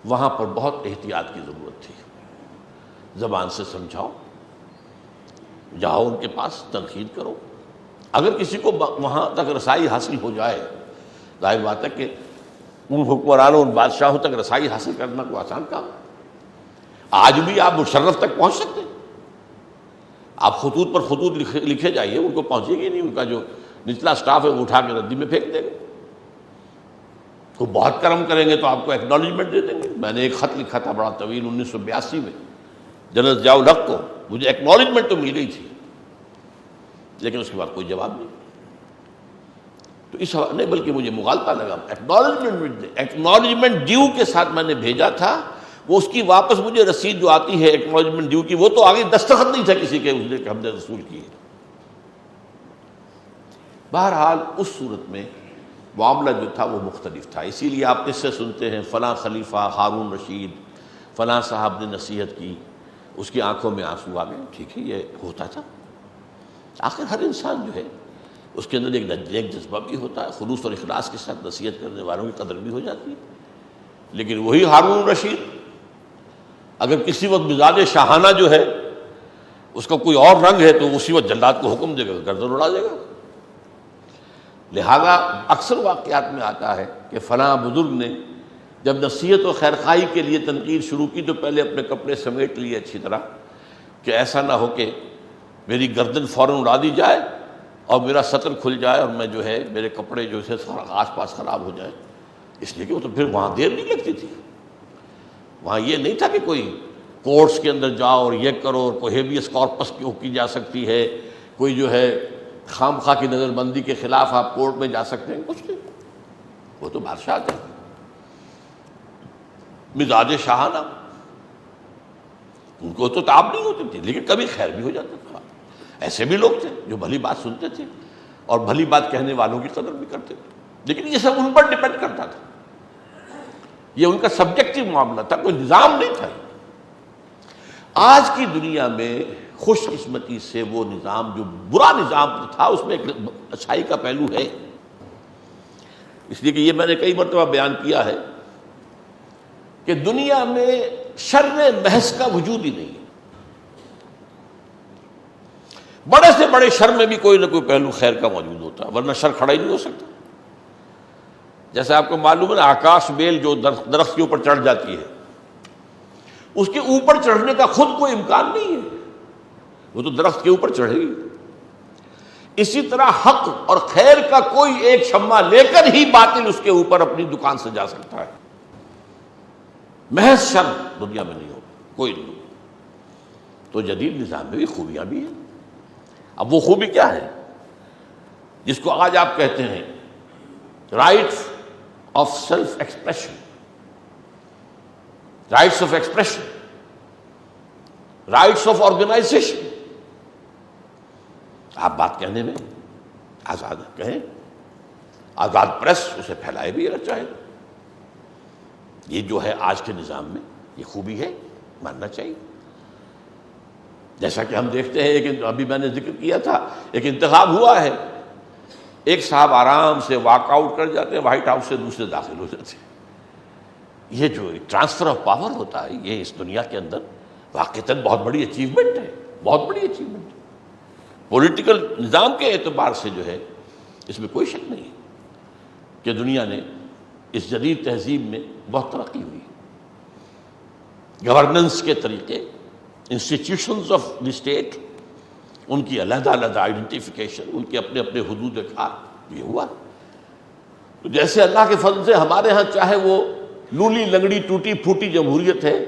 وہاں پر بہت احتیاط کی ضرورت تھی۔ زبان سے سمجھاؤ، جاؤ ان کے پاس، تنقید کرو، اگر کسی کو وہاں تک رسائی حاصل ہو جائے، ظاہر بات ہے کہ ان حکمرانوں، ان بادشاہوں تک رسائی حاصل کرنا کوئی آسان کام ہے۔ آج بھی آپ مشرف تک پہنچ سکتے ہیں، آپ خطوط پر خطوط لکھے جائیے، ان کو پہنچے گی نہیں، ان کا جو نچلا سٹاف ہے وہ اٹھا کے ردی میں پھینک دے گا، تو بہت کرم کریں گے تو آپ کو ایکنالجمنٹ دے دیں گے۔ میں نے ایک خط لکھا تھا بڑا طویل 1982 میں جنرل ضیاء الحق کو، مجھے ایکنالجمنٹ تو مل گئی تھی لیکن اس کے بعد کوئی جواب نہیں، تو اس حوالے نہیں، بلکہ مجھے مغالطہ لگا، ایکنالجمنٹ ڈیو کے ساتھ میں نے بھیجا تھا، وہ اس کی واپس مجھے رسید جو آتی ہے ایکنالجمنٹ ڈیو کی، وہ تو آگے دستخط نہیں تھا کسی کے اس نے کہ ہم نے رسول کی ہے۔ بہرحال اس صورت میں معاملہ جو تھا وہ مختلف تھا، اسی لیے آپ اس سے سنتے ہیں فلاں خلیفہ ہارون رشید فلاں صاحب نے نصیحت کی، اس کی آنکھوں میں آنسو آ گئے، ٹھیک ہے یہ ہوتا تھا، آخر ہر انسان جو ہے اس کے اندر ایک جذبہ بھی ہوتا ہے، خلوص اور اخلاص کے ساتھ نصیحت کرنے والوں کی قدر بھی ہو جاتی ہے، لیکن وہی ہارون رشید اگر کسی وقت مزاج شاہانہ جو ہے اس کا کوئی اور رنگ ہے تو اسی وقت جلاد کو حکم دے گا، گردن اڑا دے گا۔ لہذا اکثر واقعات میں آتا ہے کہ فلاں بزرگ نے جب نصیحت و خیرخواہی کے لیے تنقید شروع کی تو پہلے اپنے کپڑے سمیٹ لیے اچھی طرح کہ ایسا نہ ہو کہ میری گردن فوراً اڑا دی جائے اور میرا سطر کھل جائے اور میں جو ہے میرے کپڑے جو ہے آس پاس خراب ہو جائے، اس لیے کہ وہ تو پھر وہاں دیر نہیں لگتی تھی، وہاں یہ نہیں تھا کہ کوئی کورٹس کے اندر جاؤ اور یہ کرو اور کوئی ہیبیس کارپس کی جا سکتی ہے، کوئی جو ہے خام خواہ کی نظر بندی کے خلاف آپ کورٹ میں جا سکتے ہیں، کچھ نہیں، وہ تو بادشاہ تھے، مزاج شاہانہ، ان کو تو تاب نہیں ہوتی تھی لیکن کبھی خیر بھی ہو جاتا تھا۔ ایسے بھی لوگ تھے جو بھلی بات سنتے تھے اور بھلی بات کہنے والوں کی قدر بھی کرتے تھے، لیکن یہ سب ان پر ڈپینڈ کرتا تھا، یہ ان کا سبجیکٹو معاملہ تھا، کوئی نظام نہیں تھا۔ آج کی دنیا میں خوش قسمتی سے وہ نظام جو برا نظام تھا اس میں ایک اچھائی کا پہلو ہے. اس لیے کہ یہ میں نے کئی مرتبہ بیان کیا ہے کہ دنیا میں شر محض کا وجود ہی نہیں ہے. بڑے سے بڑے شر میں بھی کوئی نہ کوئی پہلو خیر کا موجود ہوتا ہے، ورنہ شر کھڑا ہی نہیں ہو سکتا. جیسے آپ کو معلوم ہے نا، آکاش بیل جو درخت کے اوپر چڑھ جاتی ہے، اس کے اوپر چڑھنے کا خود کوئی امکان نہیں ہے، وہ تو درخت کے اوپر چڑھے گی. اسی طرح حق اور خیر کا کوئی ایک شمع لے کر ہی باطل اس کے اوپر اپنی دکان سجا سکتا ہے. محض شر دنیا میں نہیں ہوگا، کوئی نہیں ہوگا. تو جدید نظام میں بھی خوبیاں بھی ہیں. اب وہ خوبی کیا ہے جس کو آج آپ کہتے ہیں rights of self expression, rights of expression, rights of organization. آپ بات کہنے میں آزاد کہیں، آزاد پریس اسے پھیلائے بھی اگر چاہے. یہ جو ہے آج کے نظام میں یہ خوبی ہے، ماننا چاہیے. جیسا کہ ہم دیکھتے ہیں کہ ابھی میں نے ذکر کیا تھا، ایک انتخاب ہوا ہے، ایک صاحب آرام سے واک آؤٹ کر جاتے ہیں وائٹ ہاؤس سے، دوسرے داخل ہو جاتے ہیں. یہ جو ٹرانسفر آف پاور ہوتا ہے یہ اس دنیا کے اندر واقعتاً بہت بڑی اچیومنٹ ہے، بہت بڑی اچیومنٹ ہے. پولیٹیکل نظام کے اعتبار سے جو ہے اس میں کوئی شک نہیں ہے کہ دنیا نے اس جدید تہذیب میں بہت ترقی ہوئی. گورننس کے طریقے، انسٹیٹیوشنز آف دی اسٹیٹ، ان کی علیحدہ علیحدہ آئیڈینٹیفیکیشن، ان کے اپنے اپنے حدود کار، یہ ہوا. تو جیسے اللہ کے فضل سے ہمارے ہاں چاہے وہ لولی لنگڑی ٹوٹی پھوٹی جمہوریت ہے،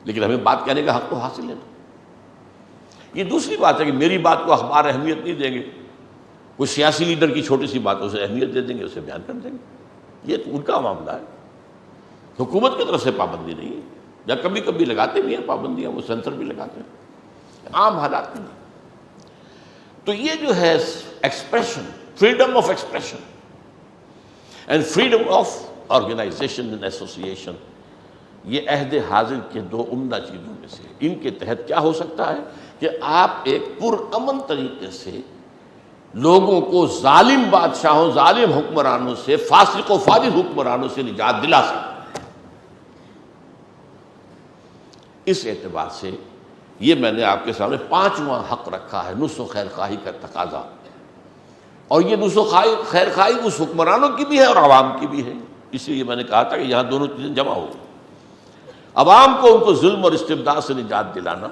لیکن ہمیں بات کہنے کا حق تو حاصل ہے نا. یہ دوسری بات ہے کہ میری بات کو اخبار اہمیت نہیں دیں گے، کوئی سیاسی لیڈر کی چھوٹی سی باتوں سے اہمیت دے دیں گے، اسے بیان کر دیں گے. یہ تو ان کا معاملہ ہے، حکومت کی طرف سے پابندی نہیں ہے. یا کبھی کبھی لگاتے بھی ہیں پابندیاں، وہ سینسر بھی لگاتے ہیں، عام حالات میں. تو یہ جو ہے expression, freedom of expression and freedom of organization and association, یہ عہد حاضر کے دو عمدہ چیزوں میں سے. ان کے تحت کیا ہو سکتا ہے کہ آپ ایک پرامن طریقے سے لوگوں کو ظالم بادشاہوں، ظالم حکمرانوں سے، فاسق و فاجر حکمرانوں سے نجات دلا سکتے. اس اعتبار سے یہ میں نے آپ کے سامنے 5واں حق رکھا ہے، نصح و خیر خواہی کا تقاضا. اور یہ نصح و خیر خواہی اس حکمرانوں کی بھی ہے اور عوام کی بھی ہے. اس لیے میں نے کہا تھا کہ یہاں دونوں چیزیں جمع ہو گئی. عوام کو ان کو ظلم اور استبداد سے نجات دلانا،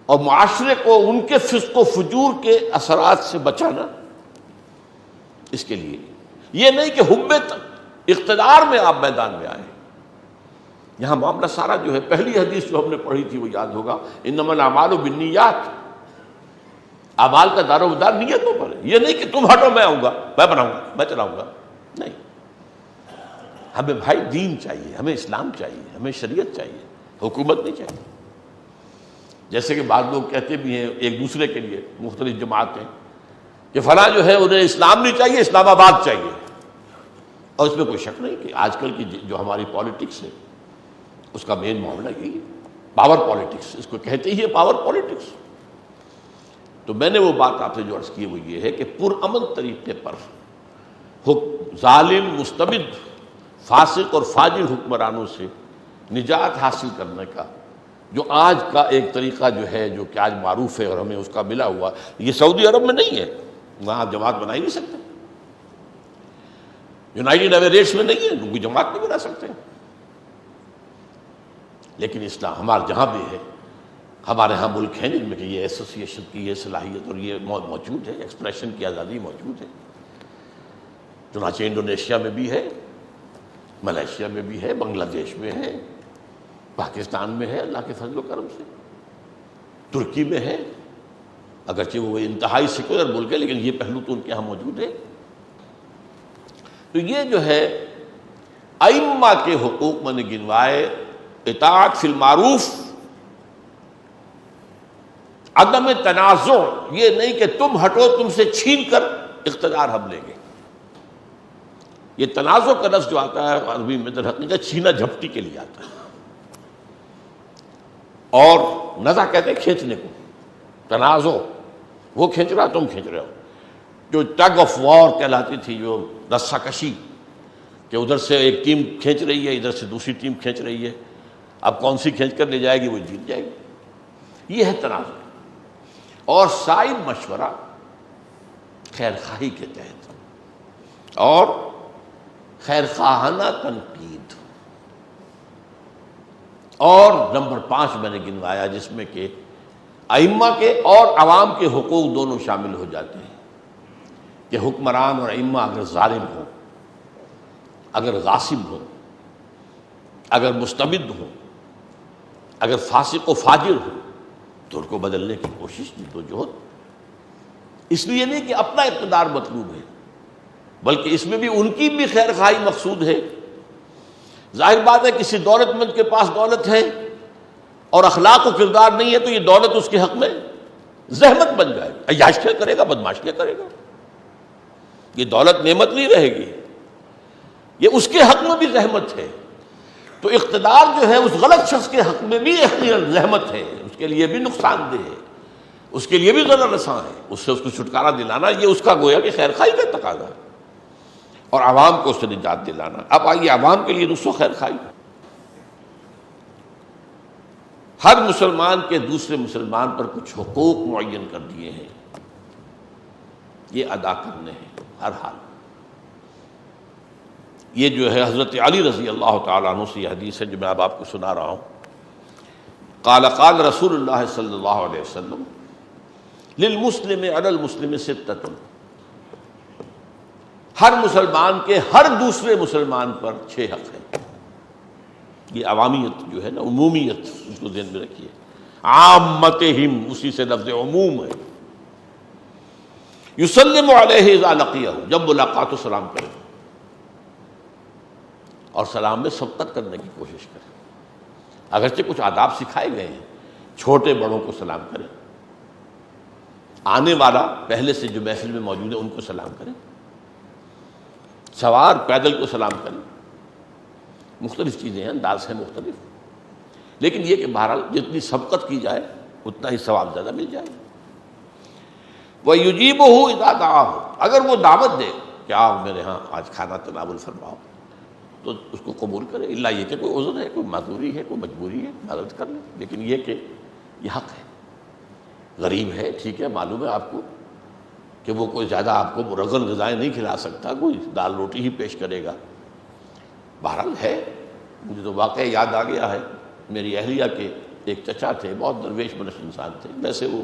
اور معاشرے کو ان کے فسق و فجور کے اثرات سے بچانا. اس کے لیے یہ نہیں کہ حب اقتدار میں آپ میدان میں آئیں. یہاں معاملہ سارا جو ہے، پہلی حدیث جو ہم نے پڑھی تھی وہ یاد ہوگا، انما الاعمال بالنیات. اعمال کا دار و مدار نیتوں پر ہے. یہ نہیں کہ تم ہٹو میں آؤں گا، میں بناؤں گا، میں چلاؤں گا. نہیں، ہمیں بھائی دین چاہیے، ہمیں اسلام چاہیے، ہمیں شریعت چاہیے، حکومت نہیں چاہیے. جیسے کہ بعض لوگ کہتے بھی ہیں ایک دوسرے کے لیے، مختلف جماعتیں، کہ فلاں جو ہے انہیں اسلام نہیں چاہیے، اسلام آباد چاہیے. اور اس میں کوئی شک نہیں کہ آج کل کی جو ہماری پالیٹکس ہے اس کا مین معاملہ یہی ہے، پاور پالیٹکس. اس کو کہتے ہی ہے پاور پالیٹکس. تو میں نے وہ بات آپ سے جو عرض کی وہ یہ ہے کہ پرامن طریقے پر ظالم، مستبد، فاسق اور فاجر حکمرانوں سے نجات حاصل کرنے کا جو آج کا ایک طریقہ جو ہے، جو کہ آج معروف ہے اور ہمیں اس کا ملا ہوا، یہ سعودی عرب میں نہیں ہے، وہاں آپ جماعت بنا ہی نہیں سکتے. یونائٹڈ ایمریٹس میں نہیں ہے، کوئی جماعت نہیں بنا سکتے. لیکن اسلام ہمارے جہاں بھی ہے، ہمارے ہاں ملک ہیں جن میں کہ یہ ایسوسیشن کی یہ صلاحیت اور یہ موجود ہے، ایکسپریشن کی آزادی موجود ہے. چنانچہ انڈونیشیا میں بھی ہے، ملیشیا میں بھی ہے، بنگلہ دیش میں ہے، پاکستان میں ہے اللہ کے فضل و کرم سے، ترکی میں ہے، اگرچہ وہ انتہائی سیکولر ملک ہے لیکن یہ پہلو تو ان کے ہاں موجود ہے. تو یہ جو ہے ائمہ کے حقوق میں نے گنوائے، اطاعت فی المعروف، عدم تنازع، یہ نہیں کہ تم ہٹو، تم سے چھین کر اقتدار ہم لیں گے. یہ تنازع کا لفظ جو آتا ہے عربی میں در حقیقت چھینا جھپٹی کے لیے آتا ہے، اور نزع کہتے ہیں کھینچنے کو، تنازع، وہ کھینچ رہا تم کھینچ رہے ہو، جو ٹگ آف وار کہلاتی تھی، جو رسہ کشی، کہ ادھر سے ایک ٹیم کھینچ رہی ہے، ادھر سے دوسری ٹیم کھینچ رہی ہے، اب کون سی کھینچ کر لے جائے گی وہ جیت جائے گی، یہ ہے تنازع۔ اور سائد مشورہ خیر خواہی کے تحت، اور خیر خواہانہ تنقید، اور نمبر 5 میں نے گنوایا جس میں کہ ائمہ کے اور عوام کے حقوق دونوں شامل ہو جاتے ہیں، کہ حکمران اور ائمہ اگر ظالم ہوں، اگر غاصب ہوں، اگر مستبد ہوں، اگر فاسق و فاجر ہوں، تو ان کو بدلنے کی کوشش جدوجہد، اس لیے نہیں کہ اپنا اقتدار مطلوب ہے، بلکہ اس میں بھی ان کی بھی خیر خواہی مقصود ہے۔ ظاہر بات ہے کسی دولت مند کے پاس دولت ہے اور اخلاق و کردار نہیں ہے، تو یہ دولت اس کے حق میں زحمت بن جائے گی، عیاشیاں کرے گا، بدماشیاں کرے گا، یہ دولت نعمت نہیں رہے گی، یہ اس کے حق میں بھی زحمت ہے۔ تو اقتدار جو ہے اس غلط شخص کے حق میں بھی زحمت ہے، اس کے لیے بھی نقصان دہ ہے، اس کے لیے بھی ضرر رساں ہے، اس سے اس کو چھٹکارا دلانا یہ اس کا گویا کہ خیر خواہی کا تقاضا ہے، اور عوام کو اس سے نجات دلانا۔ اب آئیے عوام کے لیے دوسروں خیر خواہی، ہر مسلمان کے دوسرے مسلمان پر کچھ حقوق معین کر دیے ہیں، یہ ادا کرنے ہیں ہر حال۔ یہ جو ہے حضرت علی رضی اللہ تعالیٰ عنہ سے یہ حدیث ہے جو میں اب آپ کو سنا رہا ہوں۔ قال قال رسول اللہ صلی اللہ علیہ وسلم للمسلم علی المسلم ستۃ، ہر مسلمان کے ہر دوسرے مسلمان پر 6 حق ہیں۔ یہ عوامیت جو ہے نا، عمومیت، اس کو ذہن میں رکھیے، عامتہم اسی سے لفظ عموم ہے۔ یسلم علیہ اذا لقیہ، جب ملاقات ہو سلام کرے، اور سلام میں سبقت کرنے کی کوشش کرے، اگرچہ کچھ آداب سکھائے گئے ہیں، چھوٹے بڑوں کو سلام کریں، آنے والا پہلے سے جو محفل میں موجود ہے ان کو سلام کریں، سوار پیدل کو سلام کریں، مختلف چیزیں ہیں، انداز ہیں مختلف، لیکن یہ کہ بہرحال جتنی سبقت کی جائے اتنا ہی ثواب زیادہ مل جائے۔ وَيُجِيبُهُ إِذَا دَعَاهُ، اگر وہ دعوت دے کہ آؤ میرے ہاں آج کھانا تناول فرماؤ، تو اس کو قبول کرے، الا یہ کہ کوئی عذر ہے، کوئی معذوری ہے، کوئی مجبوری ہے، معذرت کر لیں، لیکن یہ کہ یہ حق ہے۔ غریب ہے، ٹھیک ہے، معلوم ہے آپ کو کہ وہ کوئی زیادہ آپ کو مرغن غذائیں نہیں کھلا سکتا، کوئی دال روٹی ہی پیش کرے گا، بہرحال ہے۔ مجھے تو واقعہ یاد آ گیا ہے، میری اہلیہ کے ایک چچا تھے، بہت درویش منش انسان تھے، ویسے وہ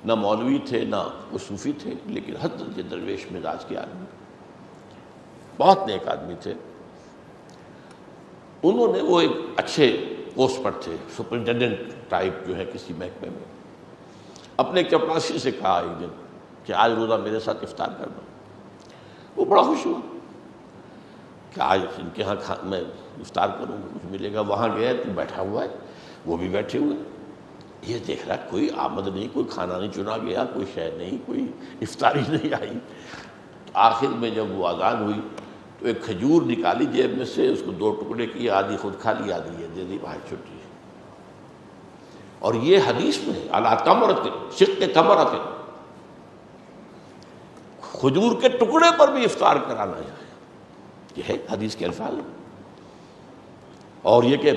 نہ مولوی تھے نہ وہ صوفی تھے، لیکن حد درجے درویش مزاج کے آدمی، بہت نیک آدمی تھے۔ انہوں نے، وہ ایک اچھے پوسٹ پر تھے، سپرنٹینڈنٹ ٹائپ جو ہے کسی محکمے میں، اپنے چپراسی سے کہا ایک دن کہ آج روزہ میرے ساتھ افطار کرنا۔ وہ بڑا خوش ہوا کہ آج ان کے ہاں میں افطار کروں گا، کچھ ملے گا۔ وہاں گیا تو بیٹھا ہوا ہے، وہ بھی بیٹھے ہوئے، یہ دیکھ رہا کوئی آمد نہیں، کوئی کھانا نہیں چنا گیا، کوئی شے نہیں، کوئی افطاری نہیں آئی۔ آخر میں جب وہ اذان ہوئی تو ایک کھجور نکالی جیب میں سے، اس کو 2 ٹکڑے کیے، آدھی خود کھا لی، آدھی یہ دے دی، باہر چھٹی۔ اور یہ حدیث میں علی تمرۃ، شق تمرۃ، کھجور کے ٹکڑے پر بھی افطار کرانا جائے، یہ ہے حدیث کے الفاظ۔ اور یہ کہ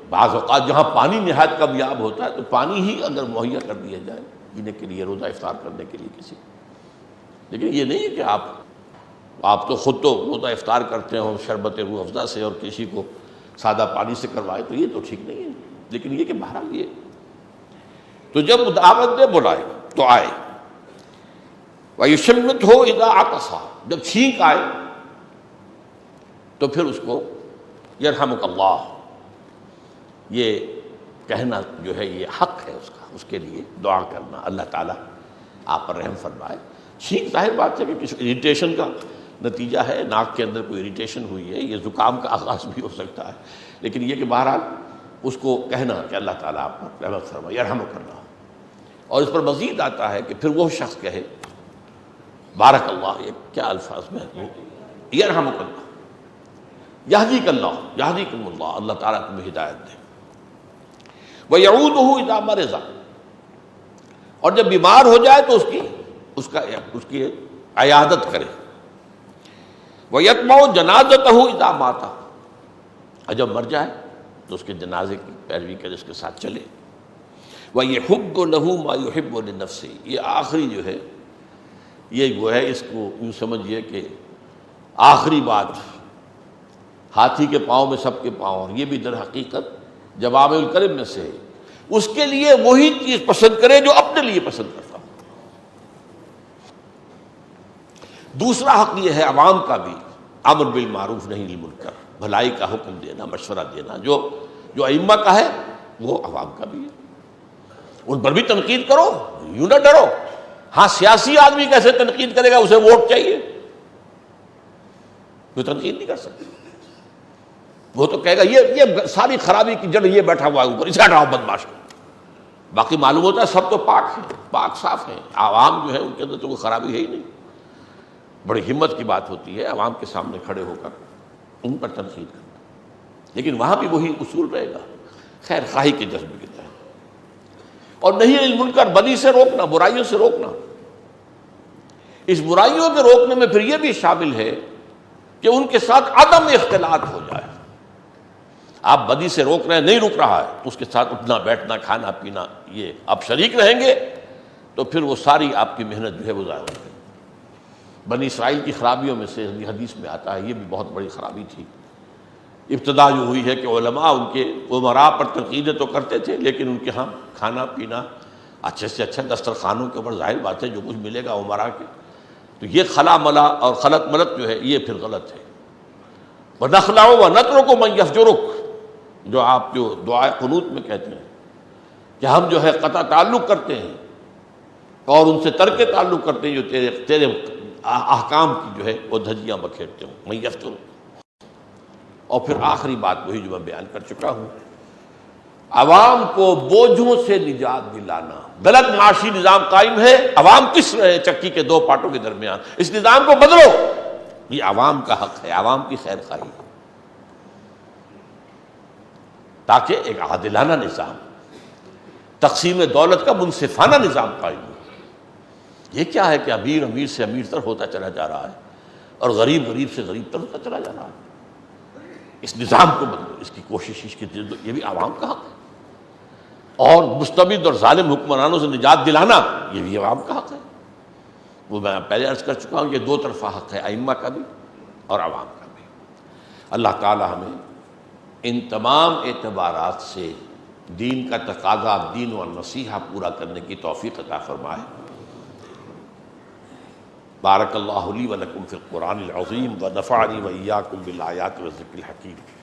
بعض اوقات جہاں پانی نہایت کمیاب ہوتا ہے تو پانی ہی اگر مہیا کر دیا جائے پینے کے لیے، روزہ افطار کرنے کے لیے کسی، لیکن یہ نہیں ہے کہ آپ تو خود تو روزہ افطار کرتے ہو شربت روح افزا سے اور کسی کو سادہ پانی سے کروائے، تو یہ تو ٹھیک نہیں ہے۔ لیکن یہ کہ بہرحال یہ تو جب دعوت دے بلائے تو آئے۔ وَيُشَمِّتْهُ إِذَا عَطَسَ، جب چھینک آئے تو پھر اس کو یرحمک اللہ، یہ کہنا جو ہے یہ حق ہے اس کا، اس کے لیے دعا کرنا، اللہ تعالیٰ آپ پر رحم فرمائے۔ چھینک ظاہر بات ہے کہ کسی اریٹیشن کا نتیجہ ہے، ناک کے اندر کوئی اریٹیشن ہوئی ہے، یہ زکام کا آغاز بھی ہو سکتا ہے، لیکن یہ کہ بہرحال اس کو کہنا کہ اللہ تعالیٰ آپ پر رحمت فرمائے، یرحمک اللہ۔ اور اس پر مزید آتا ہے کہ پھر وہ شخص کہے بارک اللہ، یہ کیا الفاظ میں، یرحمک اللہ، یہدیک اللہ، یہدیکم اللہ، اللہ تعالیٰ تمہیں ہدایت دے۔ وَيَعُودُهُ إِذَا مَرِضَ، اور جب بیمار ہو جائے تو اس کی عیادت کرے. وَيَتْبَعُ جَنَازَتَهُ إِذَا مَاتَ، اور جب مر جائے تو اس کے جنازے کی پیروی کرے، اس کے ساتھ چلے. وَيَحُبُّ لَهُ مَا يُحِبُّ لِنَفْسِهِ، یہ آخری جو ہے یہ وہ ہے، اس کو یوں سمجھیے کہ آخری بات، ہاتھی کے پاؤں میں سب کے پاؤں، اور یہ بھی در حقیقت جوامع الکلم میں سے ہے. اس کے لیے وہی چیز پسند کرے جو اپنے لیے پسند کرتا ہو. دوسرا حق یہ ہے عوام کا بھی، امر بالمعروف نہی عن المنکر، بھلائی کا حکم دینا، مشورہ دینا، جو ائمہ کا ہے وہ عوام کا بھی ہے. ان پر بھی تنقید کرو، یوں نہ ڈرو. ہاں سیاسی آدمی کیسے تنقید کرے گا؟ اسے ووٹ چاہیے، وہ تنقید نہیں کر سکتا. وہ تو کہے گا یہ ساری خرابی کی جڑ یہ بیٹھا ہوا ہے اوپر، اسے ہٹاؤ بدماش کو. باقی معلوم ہوتا ہے سب تو پاک ہیں، پاک صاف ہیں. عوام جو ہے ان کے اندر تو کوئی خرابی ہے ہی نہیں. بڑی ہمت کی بات ہوتی ہے عوام کے سامنے کھڑے ہو کر ان پر تنقید کرنا، لیکن وہاں بھی وہی اصول رہے گا، خیر خواہی کے جذبے کی طرح. اور نہیں عن المنکر، بدی سے روکنا، برائیوں سے روکنا. اس برائیوں کے روکنے میں پھر یہ بھی شامل ہے کہ ان کے ساتھ عدم اختلاط ہو جائے. آپ بدی سے روک رہے ہیں، نہیں رک رہا ہے، اس کے ساتھ اٹھنا بیٹھنا کھانا پینا، یہ آپ شریک رہیں گے تو پھر وہ ساری آپ کی محنت جو ہے وہ ضائع ہو جائے. بنی اسرائیل کی خرابیوں میں سے حدیث میں آتا ہے، یہ بھی بہت بڑی خرابی تھی. ابتدا جو ہوئی ہے کہ علماء ان کے امراء پر تنقیدیں تو کرتے تھے، لیکن ان کے ہاں کھانا پینا اچھے سے اچھا دسترخوانوں کے اوپر ظاہر بات ہے جو کچھ ملے گا امراء کے، تو یہ خلا ملا اور خلط ملت جو ہے یہ پھر غلط ہے. وَنَخْلَعُ وَنَتْرُكُ مَنْ يَفْجُرُكَ، جو آپ جو دعائے قنوت میں کہتے ہیں کہ ہم جو ہے قطع تعلق کرتے ہیں اور ان سے ترک تعلق کرتے ہیں جو تیرے احکام کی جو ہے وہ دھجیاں بکھیرتے ہوں. مَنْ يَفْجُرُكَ. اور پھر آخری بات وہی جو میں بیان کر چکا ہوں، عوام کو بوجھوں سے نجات دلانا. غلط معاشی نظام قائم ہے، عوام پس رہے چکی کے دو پارٹوں کے درمیان، اس نظام کو بدلو. یہ عوام کا حق ہے، عوام کی خیر خواہی، تاکہ ایک عادلانہ نظام، تقسیم دولت کا منصفانہ نظام قائم ہو. یہ کیا ہے کہ امیر امیر سے امیر تر ہوتا چلا جا رہا ہے اور غریب غریب سے غریب تر ہوتا چلا جا رہا ہے. اس نظام کو بدلو، اس کی کوشش، اس کی جد، یہ بھی عوام کا حق ہے. اور مستبد اور ظالم حکمرانوں سے نجات دلانا یہ بھی عوام کا حق ہے. وہ میں پہلے عرض کر چکا ہوں، یہ دو طرفہ حق ہے، ائمہ کا بھی اور عوام کا بھی. اللہ تعالی ہمیں ان تمام اعتبارات سے دین کا تقاضا، دین و نصیحہ پورا کرنے کی توفیق عطا فرمائے. بارک اللہ لی و لکم فی القرآن العظیم و نفعنی و ایاکم بالآیات و الذکر الحکیم.